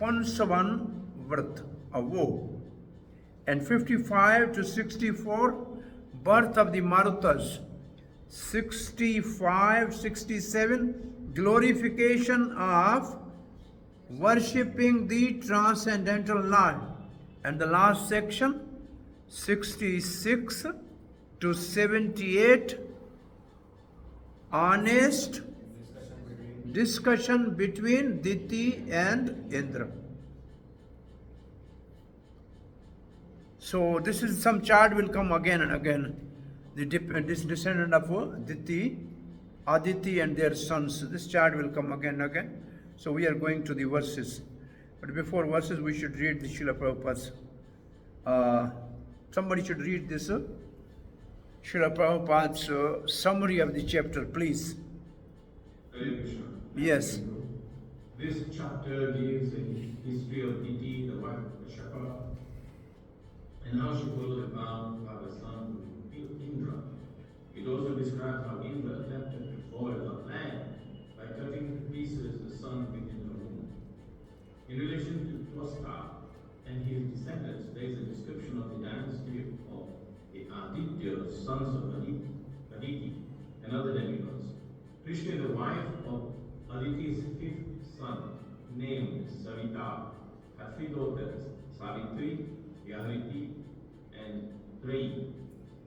Speaker 1: Pansavan Vrat, a vow. And 55 to 64, birth of the Marutas. 65, 67, glorification of worshipping the transcendental Lord. And the last section, 66 to 78, honest discussion between Diti and Indra. So this is some chart will come again and again. This descendant of Diti, Aditi and their sons. This chart will come again and again. So we are going to the verses. But before verses, we should read the Srila Prabhupada's. Somebody should read this Srila Prabhupada's summary of the chapter, please.
Speaker 6: Hare Krishna.
Speaker 1: Yes.
Speaker 6: This chapter gives a history of Diti, the wife of Kashyapa, and how she followed the vow to have a son to kill Indra. It also describes how Indra attempted to foil her plan by cutting to pieces the son within her womb. In relation to Twasta and his descendants, there is a description of the dynasty of the Aditya sons of Aditi and other demigods. Krishna, the wife of Aditi's fifth son, named Savita, had three daughters, Savitri, Yahriti, and Trayi,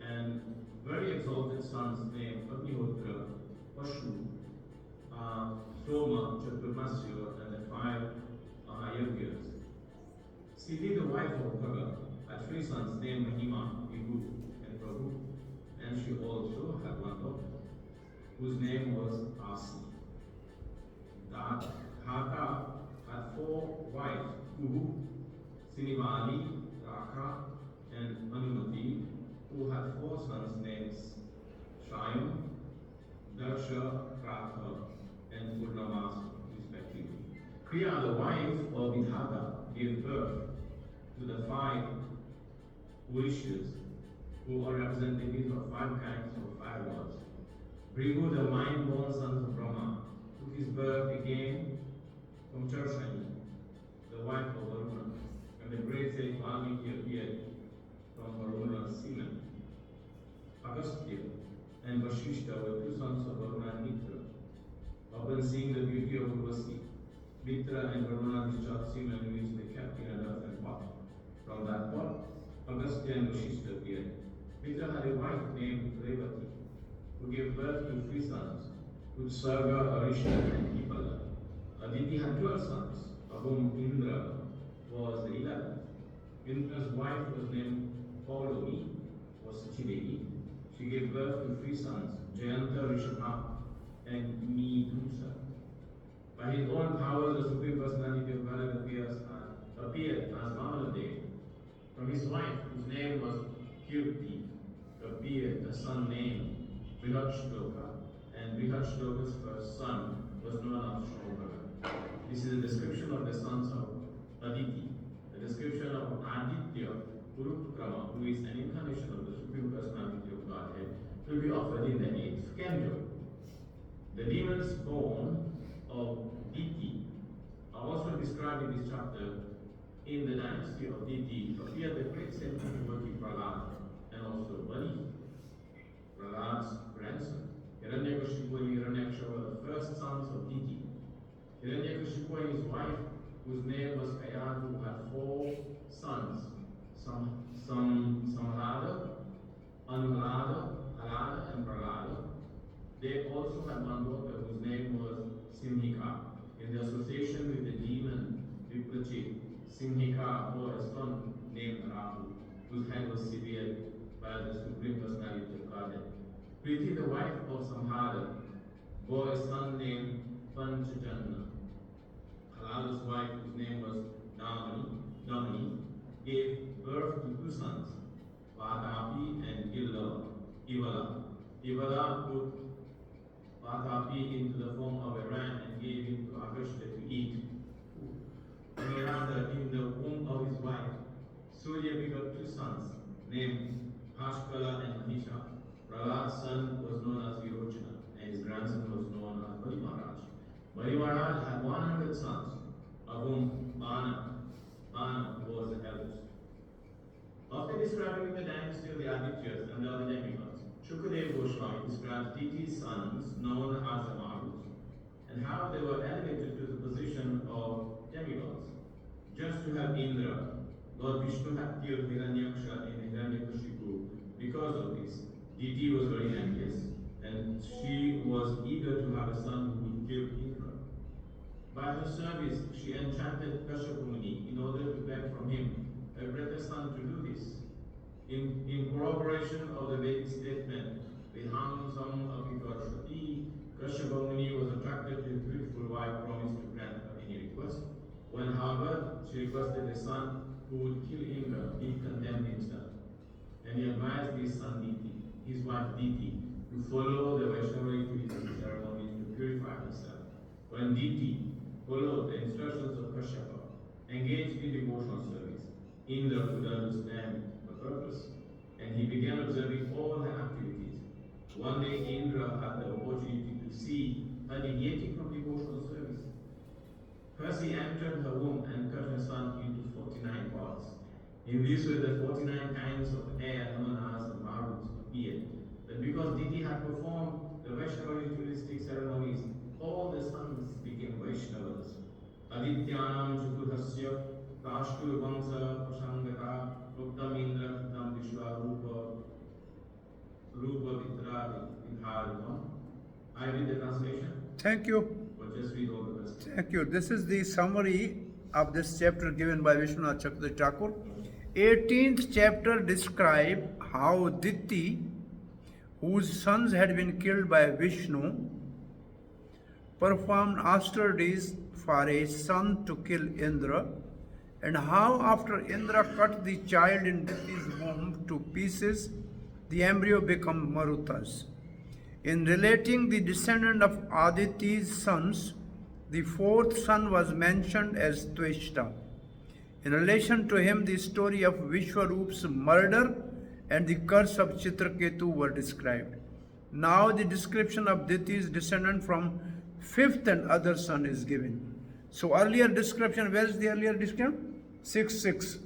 Speaker 6: and very exalted sons named Agnihotra, Pashu, Soma, Chaturmasya, and the five Mahayagyas. Siddhi, the wife of Bhaga, had three sons named Mahima, Vibhu, and Prabhu, and she also had one daughter, whose name was Asi. Dhata had four wives, Kuhu, Sinivali, Rakha, and Anumati, who had four sons named Shayam, Darsha, Pratha, and Purnamas, respectively. Kriya, the wife of Vidhata, gave birth to the five wishes, who are representatives of five kinds of fire gods. Bhrigu, the mind-born sons of Brahma, took his birth again from Charshani, the wife of Varuna, and the great sage Valmiki appeared from Varuna's semen. Agastya and Vashishta were two sons of Varuna and Mitra. Upon seeing the beauty of Urvasi, Mitra and Varuna discharged semen which they kept in an earthen pot. From that pot, Agastya and Vashishta appeared. Mitra had a wife named Revati, who gave birth to three sons, Utsarga, Arishna, and Kipala. Aditi had 12 sons, of whom Indra was the 11th. Indra's wife was named Paulomi, or Sachidevi. She gave birth to 3 sons, Jayanta, Rishabha, and Medusa. By his own powers, the Supreme Personality of Godhead appeared as Vamanadev. From his wife, whose name was Kirti, appeared a son named Vrihashloka, and Vrihashloka's first son was known as Shobhara. This is a description of the sons of Aditi. The description of Aditya Purukkrama, who is an incarnation of the Supreme Personality of Godhead, will be offered in the 8th canto. The demons born of Diti are also described in this chapter. In the dynasty of Diti appeared the great saint devotee Prahlad and also Bali, Prahlad's grandson. Hiranyakashipu and Hiranyaksha were the first sons of Diti. Hiranyakashipu and his wife, whose name was Kayadu, had 4 sons, Samhalada, Anuhalada, Halada, and Prahlada. They also had one daughter whose name was Simhika. In the association with the demon Viprachit, Simhika bore a son named Rahu, whose head was severed by the Supreme Personality of Godhead. Priti, the wife of Samhada, bore a son named Panchajanna. Halada's wife, whose name was Damani, gave birth to 2 sons, Vatapi and Ivala. Ivala put Vatapi into the form of a ram and gave him to Agashya to eat. Anurada, in the womb of his wife, Surya begot 2 sons, named Bhaskala and Mahisha. Prahlad's son was known as Virochana, and his grandson was known as Bali Maharaj. Bali Maharaj had 100 sons, of whom Bana was the eldest. After describing the dynasty of the Adityas and the other demigods, Shukadeva Goswami describes Diti's sons, known as the Marus, and how they were elevated to the position of demigods. Just to have Indra, Lord Vishnu had killed Hiranyaksha and Hiranyakashipu. Because of this, Diti was very envious, and she was eager to have a son who would kill Indra. By her service, she enchanted Kashyapa Muni in order to beg from him a better son to do this. In corroboration of the Vedic statement, Viham Sam Apikarshati, Kashyapa Muni was attracted to his beautiful wife, promised to grant her any request. When, however, she requested a son who would kill Indra, he condemned himself. And he advised his son Diti, his wife Diti, to follow the Vaishnava ritualistic ceremonies to purify herself. When Diti followed the instructions of Kashyapa, engaged in devotional service, Indra could understand her purpose, and he began observing all her activities. One day Indra had the opportunity to see her deviating from devotional service. First he entered her womb and cut her son into 49 parts. In this way the 49 kinds of air known as the Marus appeared. But because Diti had performed the Vaishnava ritualistic ceremonies, all the sons became Vaishnavas. Adityanam Chaturhasya Rashtur Vamsa Prasangata Ruktam Indra Kritam Vishwa Rupa Vitra Vidharvam. I read the translation.
Speaker 1: Thank you.
Speaker 6: But just read all the rest.
Speaker 1: Thank you. This is the summary of this chapter given by Vishwanath Chakravarti Thakur. 18th chapter describes how Diti, whose sons had been killed by Vishnu, performed austerities for a son to kill Indra, and how after Indra cut the child in Diti's womb to pieces, the embryo became Marutas. In relating the descendant of Aditi's sons, the 4th son was mentioned as Tveshta. In relation to him, the story of Vishwarup's murder and the curse of Chitraketu were described. Now the description of Diti's descendant from 5th and other son is given. So earlier description, where is the earlier description? 6:6.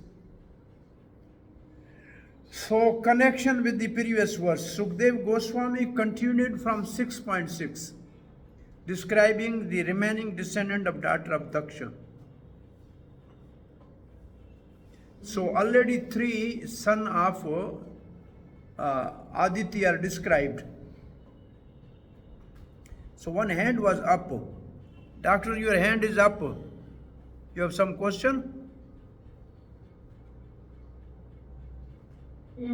Speaker 1: So connection with the previous verse, Sukdev Goswami continued from 6.6, describing the remaining descendant of daughter of Daksha. So already 3 sons of Aditi are described. So one hand was up. Doctor, your hand is up. You have some question?
Speaker 7: No,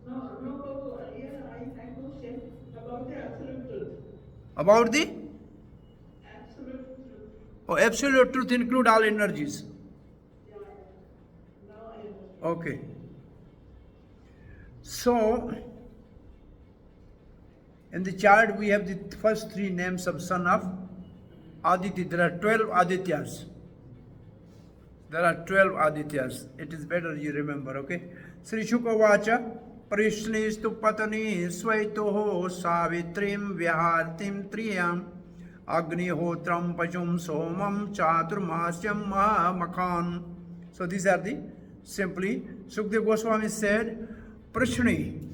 Speaker 7: no, Prabhu. Yeah, I had question about the absolute truth.
Speaker 1: About the
Speaker 7: Absolute truth.
Speaker 1: absolute truth include all energies.
Speaker 7: Yeah, yeah. Now I understand.
Speaker 1: Okay. So, in the chart we have the first three names of son of Aditi. There are 12 Adityas. There are 12 Adityas. It is better you remember, okay? Sri Shukavacha Prishnistu Patani Swaitoho Savitrim Vyahartim Triyam Agnihotram Pachum Somam Chaturmasyam Mahamakhan. So these are the simply Sukdev Goswami said Prishni,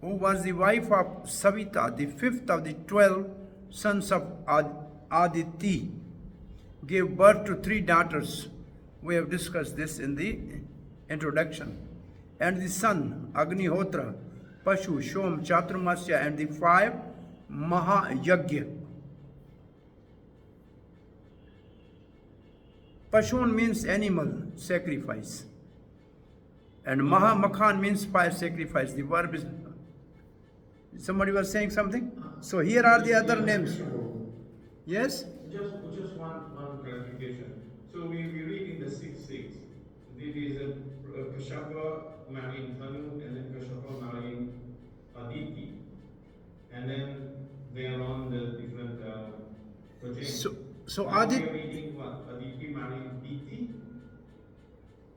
Speaker 1: who was the wife of Savita, the fifth of the 12 sons of Aditi, gave birth to 3 daughters. We have discussed this in the introduction. And the son, Agnihotra, Pashu, Shom, Chaturmasya, and the 5 Mahayagya. Pashun means animal sacrifice. And Mahamakhan means fire sacrifice. The verb is. Somebody was saying something? So here are the other names. Yes?
Speaker 6: Just one clarification. So we read in the 6:6, there is a Kashyapa marrying Thanu, and then Kashyapa marrying Aditi, and then they are on the different progenitors.
Speaker 1: So
Speaker 6: now
Speaker 1: Aditi.
Speaker 6: we are reading what? Aditi marrying Diti?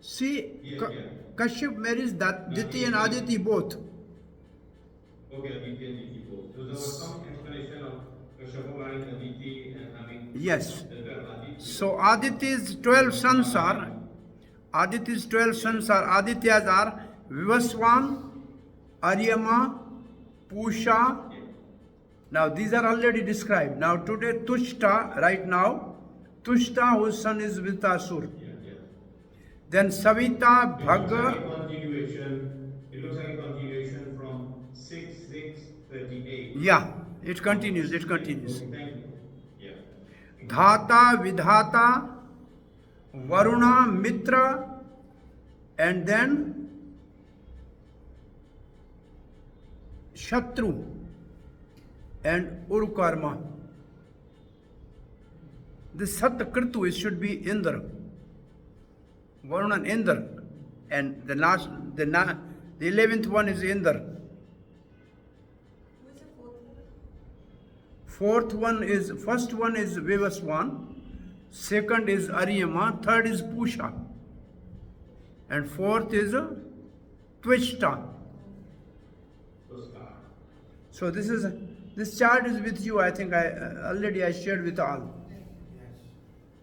Speaker 1: See,
Speaker 6: Yeah.
Speaker 1: Kashyap marries Diti and Aditi both.
Speaker 6: Okay, Aditi and Diti both. So there was some explanation of Kashyapa marrying Aditi and having
Speaker 1: Yes.
Speaker 6: the 12 Aditi.
Speaker 1: So Aditi's 12 sons are Adityas are Vivaswan, Aryama, Pusha.
Speaker 6: Yeah.
Speaker 1: Now these are already described. Now today Tushta, right now, Tushta whose son is Vitasur.
Speaker 6: Yeah.
Speaker 1: Then Savita,
Speaker 6: It looks like a
Speaker 1: Bhaga.
Speaker 6: continuation. It looks like a continuation from 6:38.
Speaker 1: Yeah, it continues.
Speaker 6: Okay, thank you. Yeah.
Speaker 1: Dhata, Vidhata, Varuna, Mitra, and then Shatru and Urukarma. The Satakritu should be Indra. Varuna and Indra. And the 11th one is Indra.
Speaker 3: Who is the fourth one?
Speaker 1: First one is Vivaswan, second is Aryama, third is Pusha, and fourth is Twishta. So this chart is with you. I think I already shared with all.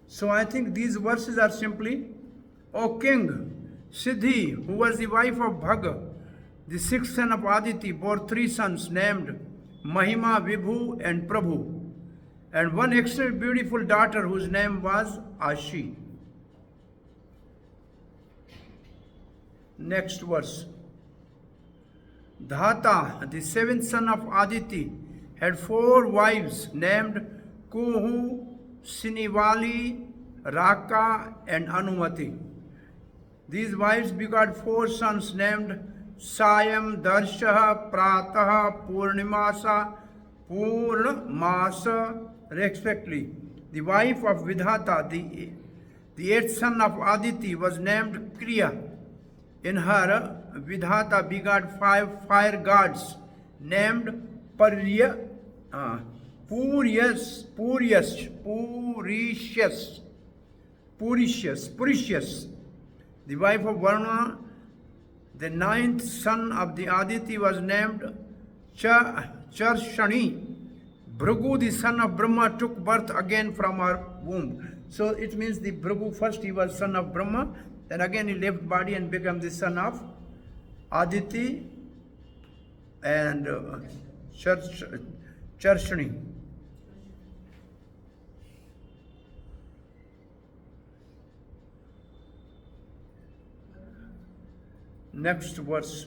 Speaker 1: So I think these verses are simply, O king, Siddhi, who was the wife of Bhaga, the 6th son of Aditi, bore 3 sons named Mahima, Vibhu, and Prabhu, and one extremely beautiful daughter whose name was Ashi. Next verse. Dhata, the 7th son of Aditi, had 4 wives named Kuhu, Sinivali, Raka, and Anumati. These wives begot 4 sons named Sayam, Darshaha, Prataha, Purnamasa, respectively. The wife of Vidhata, the 8th son of Aditi, was named Kriya. In her, Vidhata begot 5 fire gods named Purishas. The wife of Varuna, the 9th son of the Aditi, was named Charshani. Bhrigu, the son of Brahma, took birth again from her womb. So it means the Bhrigu first he was son of Brahma, then again he left body and became the son of Aditi and Charshani. Next verse.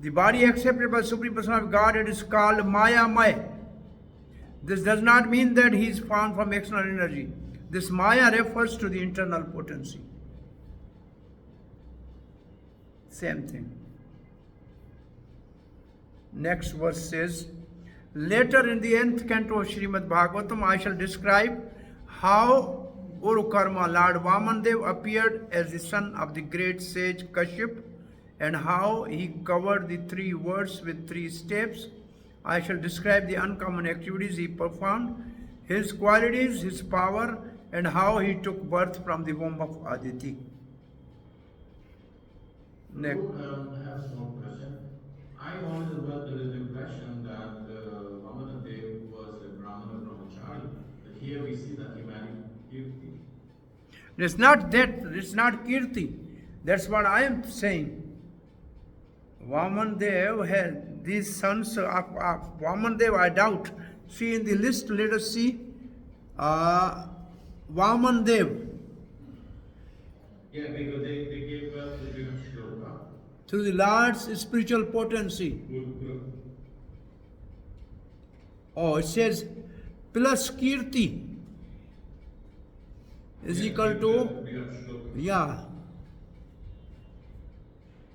Speaker 1: The body accepted by Supreme Personality of Godhead is called Maya Maya. This does not mean that he is formed from external energy. This Maya refers to the internal potency. Same thing. Next verse says, later in the 10th canto of Srimad Bhagvatam, I shall describe how Urukarma, Lord Vamandev, appeared as the son of the great sage Kashyap, and how he covered the 3 worlds with 3 steps. I shall describe the uncommon activities he performed, his qualities, his power, and how he took birth from the womb of Aditi. Next.
Speaker 6: I have a small question. I always was under the impression that Vamanadev was a Brahmana brahmachari, but here we see that he married Kirti.
Speaker 1: It's not that, it's not Kirti. That's what I am saying. Vamandev had these sons of Vamandev, I doubt. See in the list, let us see. Vamandev.
Speaker 6: Yeah, because they gave birth to the Shloka.
Speaker 1: Through the Lord's spiritual potency. Oh, it says plus Kirti is equal to, yeah.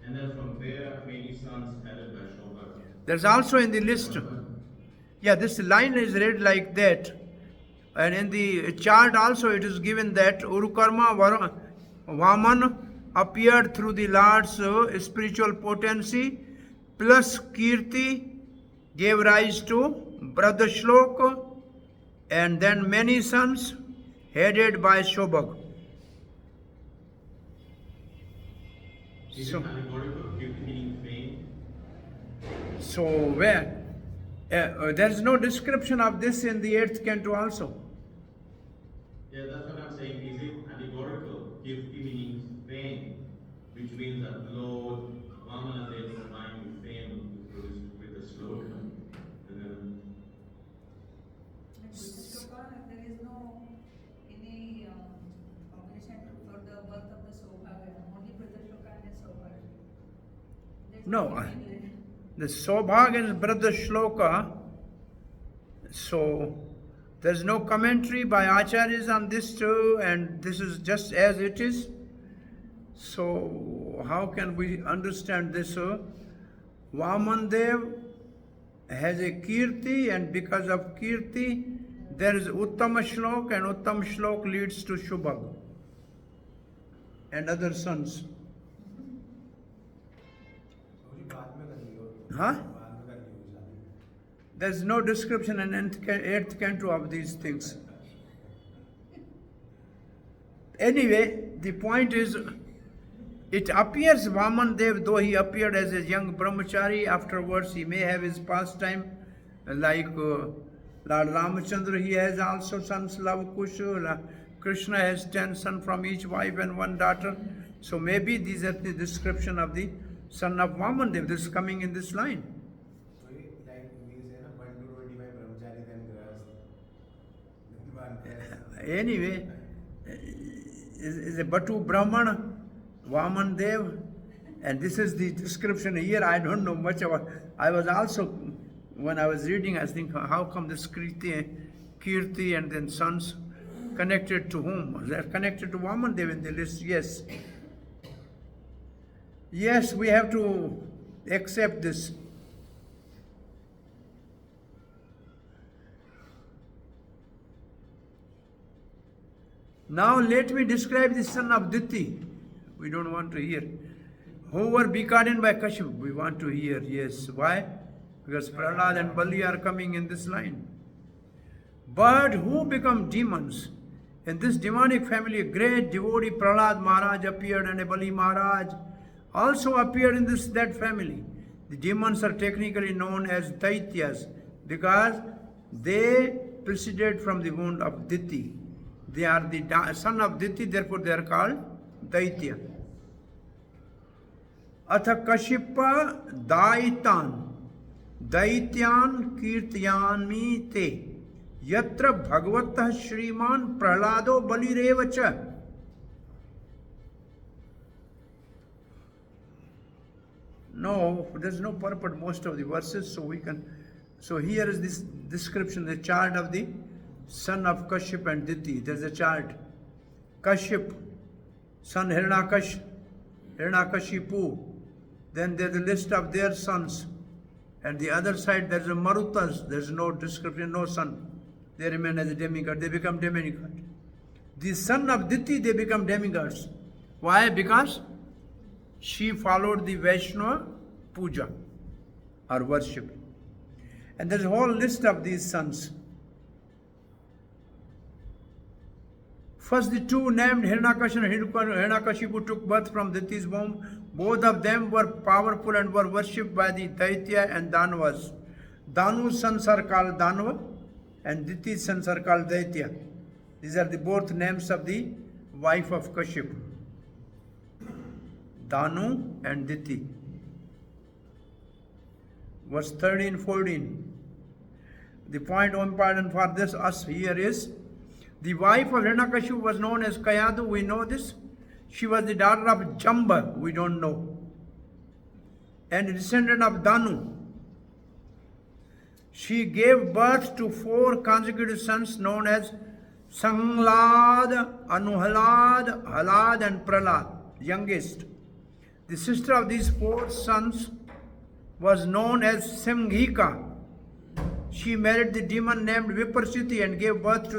Speaker 6: And then from there, many sons headed by Shobha.
Speaker 1: There's also in the list. Yeah, this line is read like that. And in the chart also it is given that Urukarma Vaman appeared through the Lord's spiritual potency, plus Kirti gave rise to Brother Shlok, and then many sons headed by Shobhag.
Speaker 6: Is it allegorical? Kirti meaning fame?
Speaker 1: So where? There is no description of this in the 8th canto also.
Speaker 6: Yeah, that's what I'm saying. Is it allegorical? Kirti meaning fame, which means that Lord Vamanadev combined fame with the sloka. And then
Speaker 3: There is no any combination for the birth of the Sobhaga, only Brother Shloka and Sobhaga.
Speaker 1: No, the Sobhag and Brother Shloka, so there's no commentary by Acharyas on this too, and this is just as it is. So how can we understand this? Vamandev has a Kirti, and because of Kirti, there is Uttama Shlok, and Uttama Shlok leads to Shubhag and other sons. Huh? There's no description in 8th canto of these things. Anyway, the point is, it appears Vamandev, though he appeared as a young brahmachari, afterwards he may have his pastime, like Lord Ramachandra, he has also sons, Lavakusha. Krishna has 10 sons from each wife and 1 daughter. So maybe these are the description of the son of Vamandev. This is coming in this line.
Speaker 5: Like we say, na, 1 to 25 brahmachari, then grahast.
Speaker 1: Anyway, is a Batu Brahman, Vamandev, and this is the description here. I don't know much about. I was also, when I was reading, I was thinking, how come this Kirti and then sons connected to whom? They are connected to Vamandev in the list, yes. Yes, we have to accept this. Now let me describe the son of Diti. We don't want to hear. Who were begotten by Kashyap? We want to hear, yes. Why? Because Prahlad and Bali are coming in this line. But who become demons? In this demonic family, a great devotee Prahlad Maharaj appeared, and a Bali Maharaj also appeared in that family. The demons are technically known as Daityas because they proceeded from the wound of Diti. They are the son of Diti, therefore they are called Daitya. Atha Kashipa Daitan Daityan Kirtyanmi Te Yatra Bhagavata Shriman Prahlado Balirevacha. No, there's no purport most of the verses, so we can. So here is this description, the chart of the son of Kashyap and Diti. There's a chart. Kashyap, son Hiranyakashipu. Then there's a list of their sons. And the other side there's a Marutas. There's no description, no son. They remain as a demigod. They become demigod. The son of Diti, they become demigods. Why? Because she followed the Vaishnava puja or worship. And there's a whole list of these sons. First, the two named Hiranyakashipu and Hiranyakashipu took birth from Diti's womb. Both of them were powerful and were worshipped by the Daitya and Danavas. Danu's sons are called Danava and Diti's sons are called Daitya. These are the both names of the wife of Kashyap. Danu and Diti. Verse 13-14. The point important for this us here is the wife of Hiranyakashipu was known as Kayadu. We know this. She was the daughter of Jamba. We don't know. And a descendant of Danu. She gave birth to 4 consecutive sons known as Sanglad, Anuhalad, Halad and Pralad, youngest. The sister of these 4 sons was known as Simghika. She married the demon named Viparsiti and gave birth to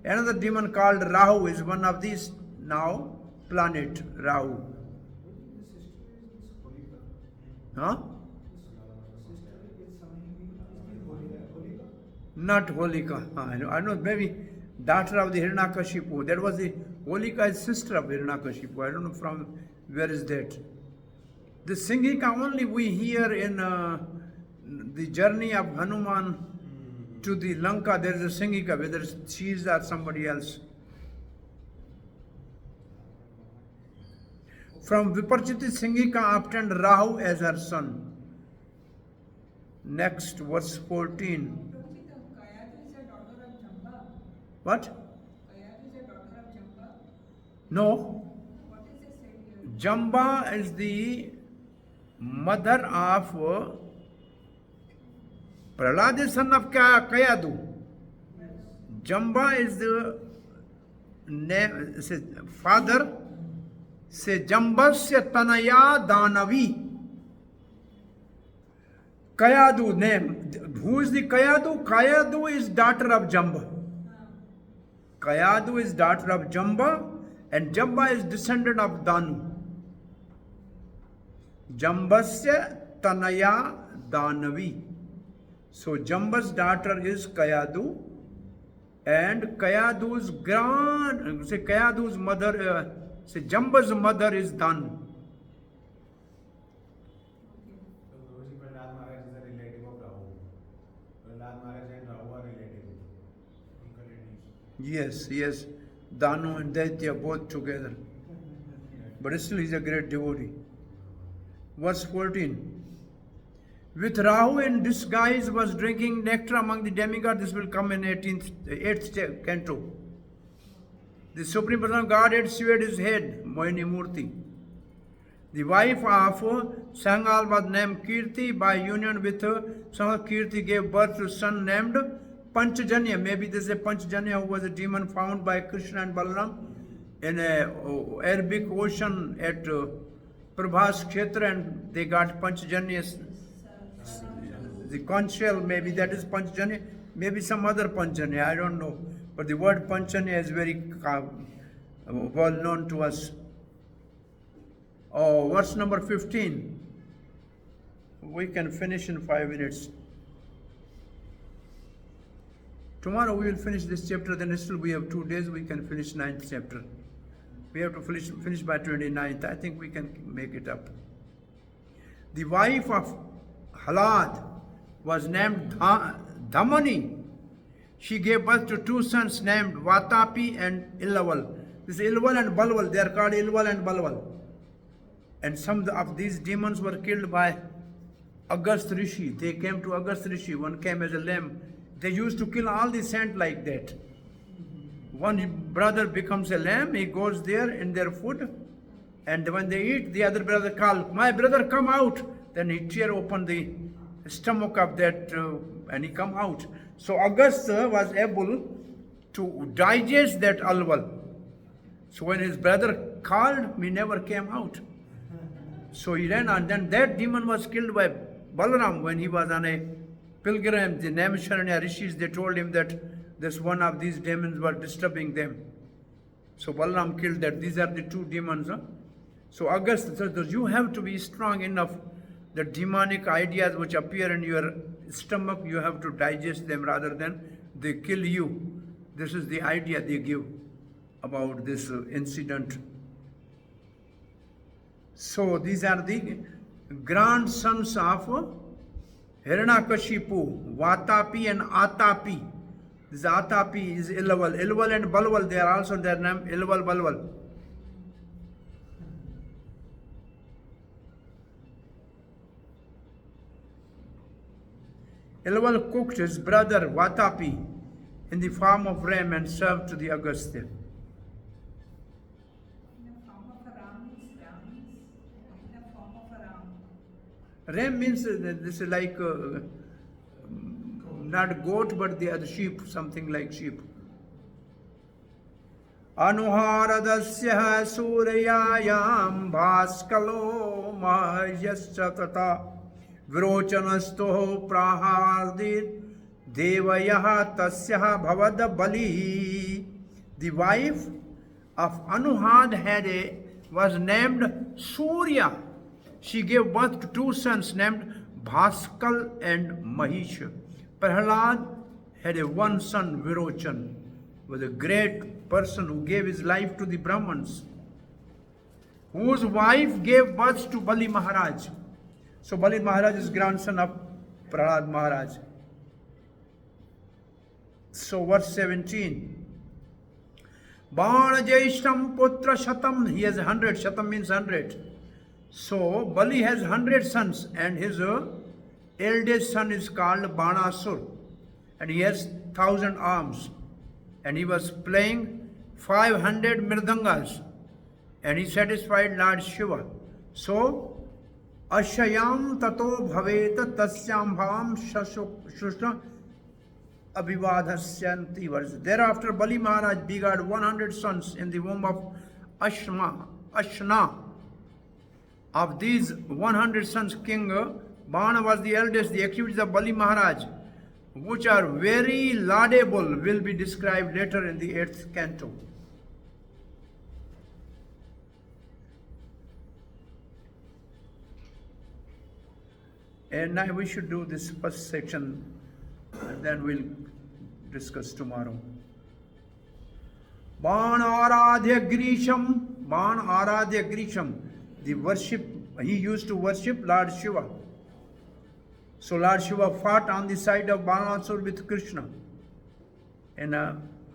Speaker 1: another demon called Rahu, is one of these now planet, Rahu. Huh? Not Holika. I know, maybe daughter of the Hiranyakashipu. That was the Holika is sister of Hiranyakashipu. I don't know from where is that. The Singhika only we hear in the journey of Hanuman to the Lanka. There is a Singhika, whether she is or somebody else. From Viparchiti, Singhika obtained Rahu as her son. Next, verse 14.
Speaker 3: Kayadu is a daughter of Jamba.
Speaker 1: What?
Speaker 3: Kayadu is a daughter of Jamba.
Speaker 1: No.
Speaker 3: What is it said here?
Speaker 1: Jamba is the mother of Prahlad, is son of Kayadu. Jamba is the name, father. Se Jambasya Tanaya Danavi. Kayadu name. Who is the Kayadu? Kayadu is daughter of Jamba. Kayadu is daughter of Jamba and Jamba is descendant of Danu. Jambasya Tanaya Danavi. So Jamba's daughter is Kayadu and Kayadu's Kayadu's mother, Jamba's mother is Danu.
Speaker 5: So Guruji, Prahlad Maharaj is a relative of Rahu. Prahlad Maharaj and Rahu are relative.
Speaker 1: Yes. Danu and Daitya both together. But still he is a great devotee. Verse 14. With Rahu in disguise was drinking nectar among the demigods. This will come in 8th canto. The Supreme Person of Godhead shaved his head, Mohini Murti. The wife of Sangal was named Kirti. By union with Sangal, Kirti gave birth to a son named Panchajanya. Maybe this is a Panchajanya who was a demon found by Krishna and Balaram in a Arabic Ocean at Prabhas Kshetra, and they got Panchajanya. The conch shell, maybe that is Panchajanya, maybe some other Panchajanya, I don't know. But the word Panchajanya is very well known to us. Oh, verse number 15. We can finish in 5 minutes. Tomorrow we will finish this chapter, then still we have 2 days, we can finish 9th chapter. We have to finish by 29th. I think we can make it up. The wife of Halad was named Dhamani. She gave birth to 2 sons named Vatapi and Ilaval. This Ilval and Balwal, they are called Ilval and Balwal. And some of these demons were killed by Agast Rishi. They came to Agast Rishi. One came as a lamb. They used to kill all the saints like that. One brother becomes a lamb, he goes there in their food, and when they eat, the other brother calls, "My brother, come out, Then he tear open the stomach of that and he come out. So Agastya was able to digest that alval. So when his brother called, he never came out. So he ran, and then that demon was killed by Balaram when he was on a pilgrim. The Naimisharanya rishis, they told him that this one of these demons were disturbing them. So Balaram killed that. These are the two demons. Huh? So Agastya says, you have to be strong enough. The demonic ideas which appear in your stomach, you have to digest them rather than they kill you. This is the idea they give about this incident. So these are the grandsons of Hiranyakashipu, Vatapi and Atapi. This Atapi is Ilval. Ilval and Balval, they are also their name, Ilval, Balval. Ilval cooked his brother Vatapi in the form of ram and served to the Agastya.
Speaker 3: In the form of a ram means in the form of a ram.
Speaker 1: Ram means this is like not goat but the other sheep, something like sheep. Anuharadasya suryayam bhaskalo mahayasya tata virochanasto prahardir devayaha tasya bhavada bali. The wife of Anuhad was named Surya. She gave birth to two sons named Bhaskal and Mahish. Prahlad had one son, Virochan, was a great person who gave his life to the Brahmins, whose wife gave birth to Bali Maharaj. So Bali Maharaj is grandson of Prahlad Maharaj. So verse 17. Bana Jaishtam Putra Shatam, he has 100, Shatam means 100. So Bali has 100 sons and his eldest son is called Banasur and he has 1,000 arms and he was playing 500 mirdangas and he satisfied Lord Shiva. So Ashayam tato bhaveta tasyam bhavam shusha abhivadhasyanti verse. Thereafter Bali Maharaj begot 100 sons in the womb of Ashna. Of these 100 sons, King Bana was the eldest. The activities of Bali Maharaj, which are very laudable, will be described later in the 8th canto. And now we should do this first section and then we'll discuss tomorrow. Ban Aradhya Grisham, the worship, he used to worship Lord Shiva. So Lord Shiva fought on the side of Banasur with Krishna in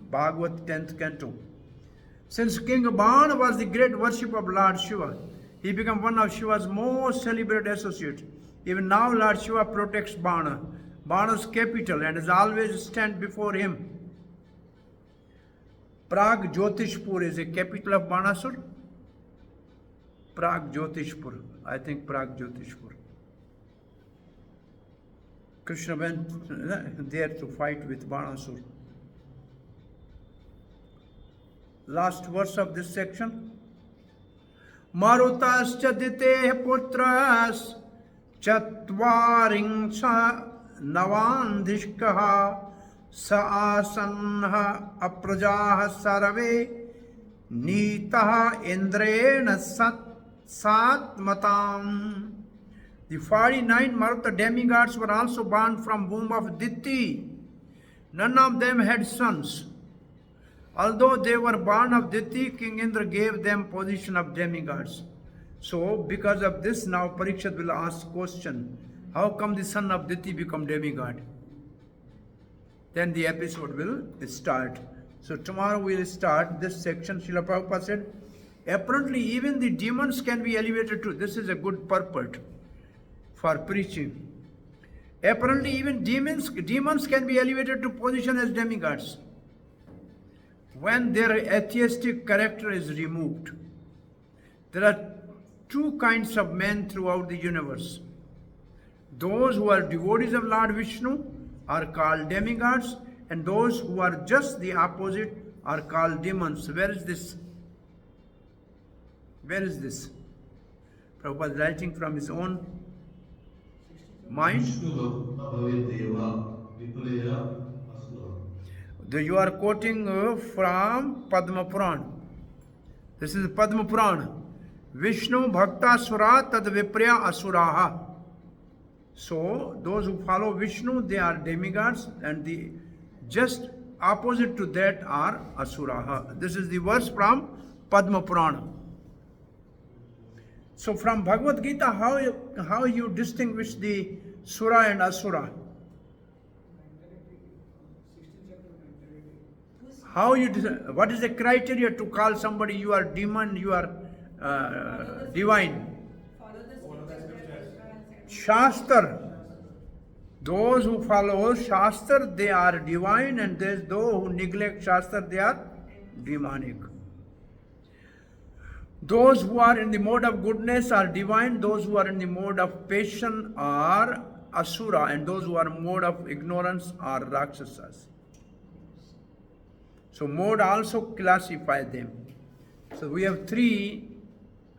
Speaker 1: Bhagavad 10th canto. Since King Bana was the great worship of Lord Shiva, he became one of Shiva's most celebrated associates. Even now Lord Shiva protects Bana, Bana's capital, and is always stand before him. Prag Jyotishpur is a capital of Banasur. Prag Jyotishpur, I think Prag Jyotishpur. Krishna went there to fight with Banasur. Last verse of this section. Marutascha dite putras chatvarincha navandishkaha sa asanha aprajaha sarve nitaha indrena satmatam. The 49 Marutha demigods were also born from womb of Diti. None of them had sons. Although they were born of Diti, King Indra gave them position of demigods. So because of this, now Parikshit will ask question, how come the son of Diti become demigod? Then the episode will start. So tomorrow we will start this section. Srila Prabhupada said, apparently even the demons can be elevated to, this is a good purport for preaching. Apparently even demons can be elevated to position as demigods when their atheistic character is removed. There are two kinds of men throughout the universe. those who are devotees of Lord Vishnu are called demigods, and those who are just the opposite are called demons. Where is this? Where is this? Prabhupada is writing from his own mind. You are quoting from Padma Purana. This is Padma Purana. Vishnu Bhakta Sura Tad Vipriya Asuraha. So, those who follow Vishnu, they are demigods, and the just opposite to that are Asuraha. This is the verse from Padma Purana. So, from Bhagavad Gita, how you distinguish the Sura and Asura? How you what is the criteria to call somebody you are demon, you are divine?
Speaker 3: Follow the scriptures.
Speaker 1: Shastra. Those who follow Shastra, they are divine, and those who neglect Shastra, they are demonic. Those who are in the mode of goodness are divine, those who are in the mode of passion are Asura, and those who are in the mode of ignorance are Rakshasas. So mode also classify them. So we have three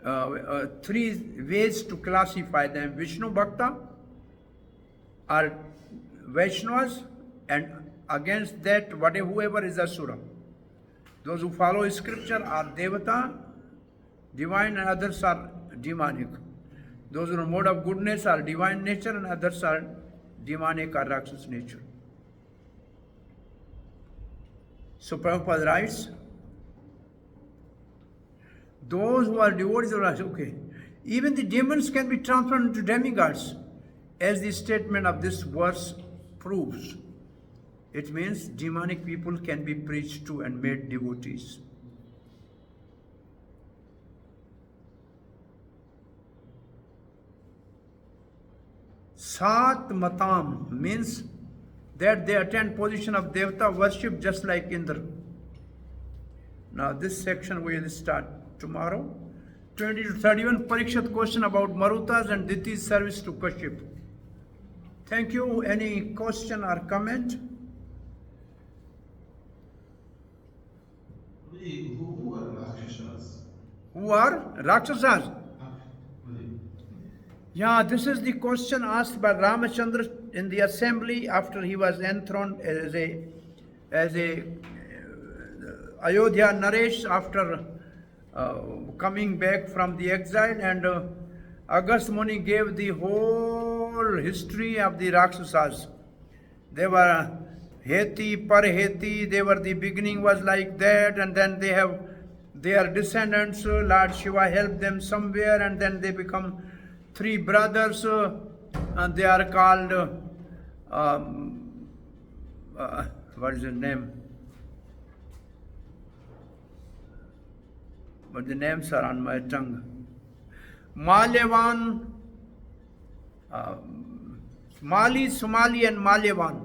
Speaker 1: ways to classify them. Vishnu Bhakta are Vaishnavas, and against that whoever is Asura. Those who follow scripture are Devata, divine, and others are demonic. Those who are in mode of goodness are divine nature, and others are demonic or Rakshas nature. So Prabhupada writes, those who are devotees of Rasa, okay, even the demons can be transformed into demigods, as the statement of this verse proves. It means demonic people can be preached to and made devotees. Sat Matam means that they attain position of Devata worship just like Indra. Now this section we will start tomorrow. 20 to 31 Parikshat question about Marutas and Diti's service to Kashyap. Thank you. Any question or comment?
Speaker 8: Who are Rakshasas?
Speaker 1: Who are Rakshasas? Yeah, this is the question asked by Ramachandra in the assembly after he was enthroned as a Ayodhya Naresh after coming back from the exile, and Agast Muni gave the whole history of the Rakshasas. They were Heti, Parheti, they were the beginning was like that, and then they have their descendants, Lord Shiva helped them somewhere, and then they become three brothers, and they are called, what is his name? But the names are on my tongue. Malyavan, Mali, Sumali, and Malyavan.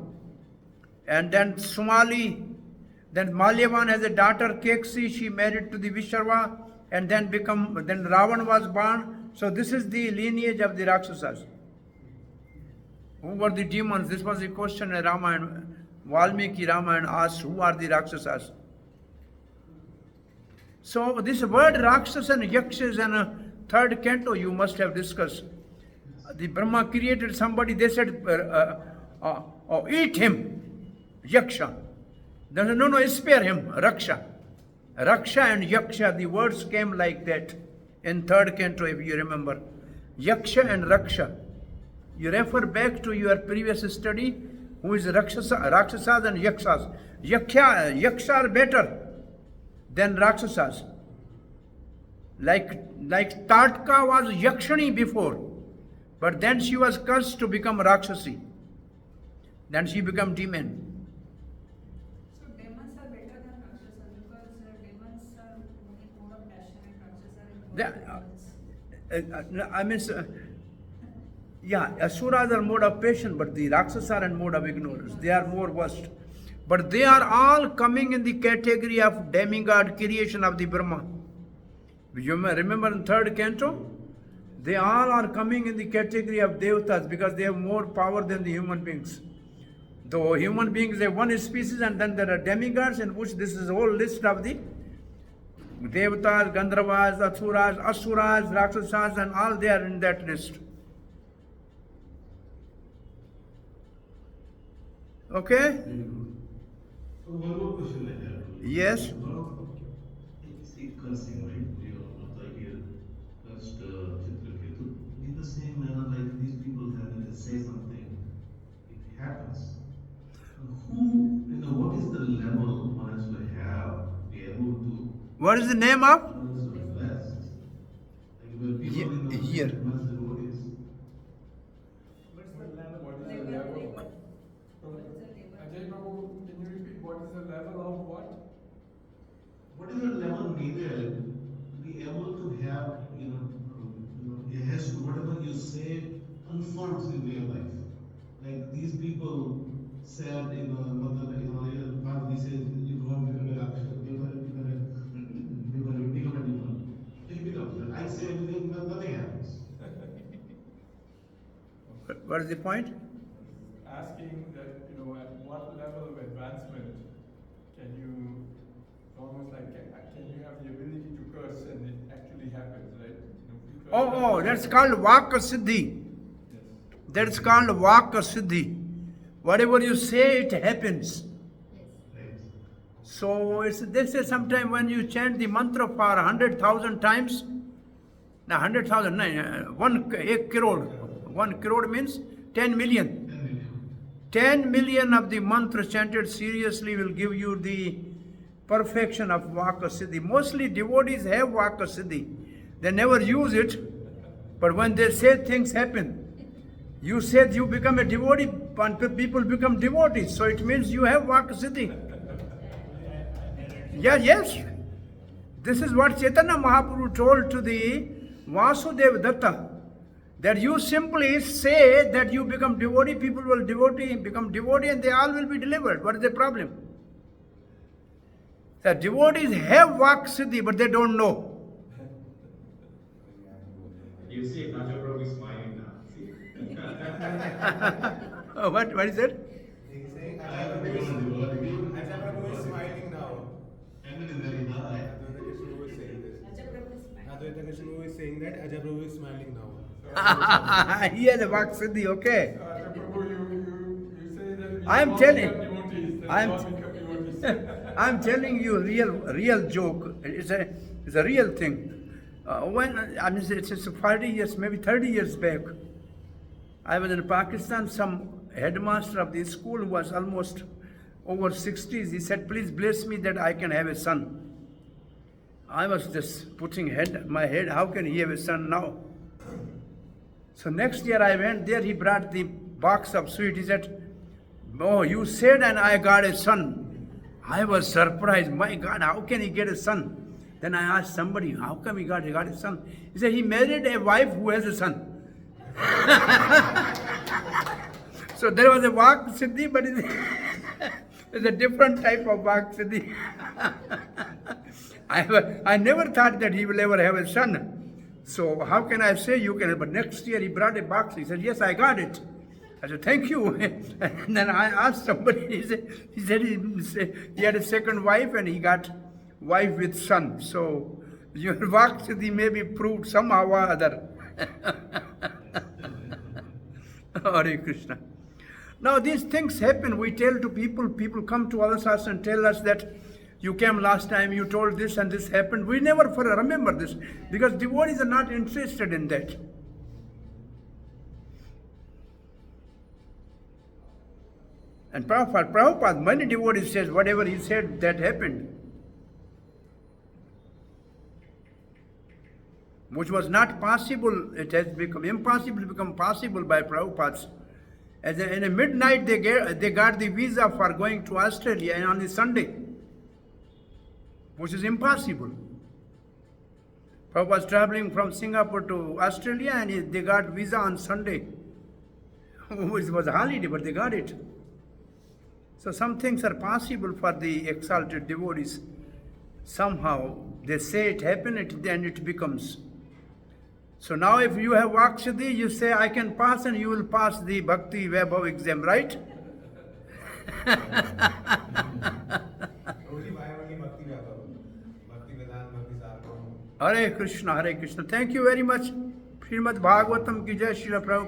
Speaker 1: And then Sumali, then Malyavan has a daughter Keksi, she married to the Visharva, and then Ravan was born. So this is the lineage of the Rakshasas. Who were the demons? This was the question in Ramayana. Valmiki Ramayana asked, who are the Rakshasas? So this word Rakshas and Yakshas in a third canto you must have discussed. The Brahma created somebody, they said, eat him, Yaksha. They said, no, spare him, Raksha. Raksha and Yaksha, the words came like that in third canto, if you remember. Yaksha and Raksha. You refer back to your previous study, who is Rakshasas and Yakshas. Yaksha are better than Rakshasas. Like Tatka was Yakshani before, but then she was cursed to become Rakshasi. Then she became demon.
Speaker 3: So demons are better than Rakshasas because demons are only mode of passion and Rakshasas are in mode of ignorance.
Speaker 1: Asuras are mode of passion, but the Rakshasas are in mode of ignorance. They are more worst. But they are all coming in the category of demigod creation of the Brahma. You may remember in third canto, They all are coming in the category of devatas because they have more power than the human beings. Though human beings have one species, and then there are demigods, in which this is a whole list of the devatas, gandharvas, asuras, rakshasas, and all they are in that list. Okay?
Speaker 8: Very good. So one more question I have.
Speaker 1: Yes.
Speaker 8: One of see cursing, right? We all like here cursed Chitraketu. In the same manner, like these people have when they say something, it happens. Who, what is the level one has to have to be able to
Speaker 1: What is the name of?
Speaker 8: one has to be blessed? Like when people
Speaker 1: Here.
Speaker 8: bless the devotees.
Speaker 2: What is the level?
Speaker 3: What is the level?
Speaker 2: Ajay Prabhu, can you repeat what is the level of what?
Speaker 8: What is the level needed to be able to have, it has to, whatever you say unfolds in real life. Like these people said Parvati says, you go and become a Rakshasa, you're going to become a demon. So he becomes that. I say everything, nothing happens.
Speaker 1: What is the point?
Speaker 2: Asking that, at what level of advancement can you, almost like, can you have the ability to curse and it actually happens, right?
Speaker 1: Oh, that's called Vaka Siddhi.
Speaker 2: Yes.
Speaker 1: That's called Vaka Siddhi. Whatever you say, it happens.
Speaker 8: Right.
Speaker 1: So they say sometime when you chant the mantra for 100,000 times, now 100,000, 1 crore. 1 crore means 10 million. 10 million of the mantra chanted seriously will give you the perfection of Vaka Siddhi. Mostly devotees have Vaka Siddhi. They never use it, but when they say things happen. You said you become a devotee, and people become devotees, so it means you have Vaka Siddhi. Yes. This is what Chaitanya Mahaprabhu told to the Vasudeva Datta. That you simply say that you become devotee, people will become devotee, and they all will be delivered. What is the problem? The devotees have Vaka Siddhi, but they don't know.
Speaker 6: You see, Raja Prabhu is smiling now. See?
Speaker 1: What is that?
Speaker 5: He's saying Ajay Prabhu is smiling now.
Speaker 8: Heaven is very high.
Speaker 5: Advaita Krishna is saying this. Advaita Krishna is saying that Ajay Prabhu is smiling now.
Speaker 1: He has a Vaka Siddhi, okay.
Speaker 2: Ajay Prabhu, you say that we
Speaker 1: I am
Speaker 2: all
Speaker 1: telling-
Speaker 2: become devotees, then
Speaker 1: I am-
Speaker 2: we all become devotees.
Speaker 1: I'm telling you real joke. It's a real thing. It's 40 years, maybe 30 years back. I was in Pakistan. Some headmaster of the school who was almost over 60s. He said, "Please bless me that I can have a son." I was just putting my head. How can he have a son now? So next year I went there. He brought the box of sweet. He said, "Oh, you said, and I got a son." I was surprised. My God, how can he get a son? Then I asked somebody, how come he got a son? He said, he married a wife who has a son. So there was a Vaka Siddhi, but it's a different type of Vaka Siddhi. I never thought that he will ever have a son. So how can I say you can? But next year he brought a box. He said, yes, I got it. I said, thank you. And then I asked somebody, he said he had a second wife and he got wife with son. So your Vaka Siddhi may be proved somehow or other. Hare Krishna. Now these things happen. We tell to people, people come to us and tell us that you came last time, you told this and this happened. We never remember this because devotees are not interested in that. And Prabhupada, many devotees says whatever he said, that happened. Which was not possible, it has become impossible to become possible by Prabhupada. In a midnight they got the visa for going to Australia and on the Sunday, which is impossible. Prabhupada was traveling from Singapore to Australia and they got visa on Sunday. It was a holiday, but they got it. So some things are possible for the exalted devotees. Somehow they say it happened, then it becomes. So now if you have Vakshiddhi, you say, I can pass, and you will pass the Bhakti Vaibhav exam, right?
Speaker 5: Prabhuji, why only Bhakti Vaibhav? Bhakti Vedanta, Bhakti Sarvam.
Speaker 1: Hare Krishna, Hare Krishna. Thank you very much. Srimad Bhagavatam ki jai, Srila Prabhupada.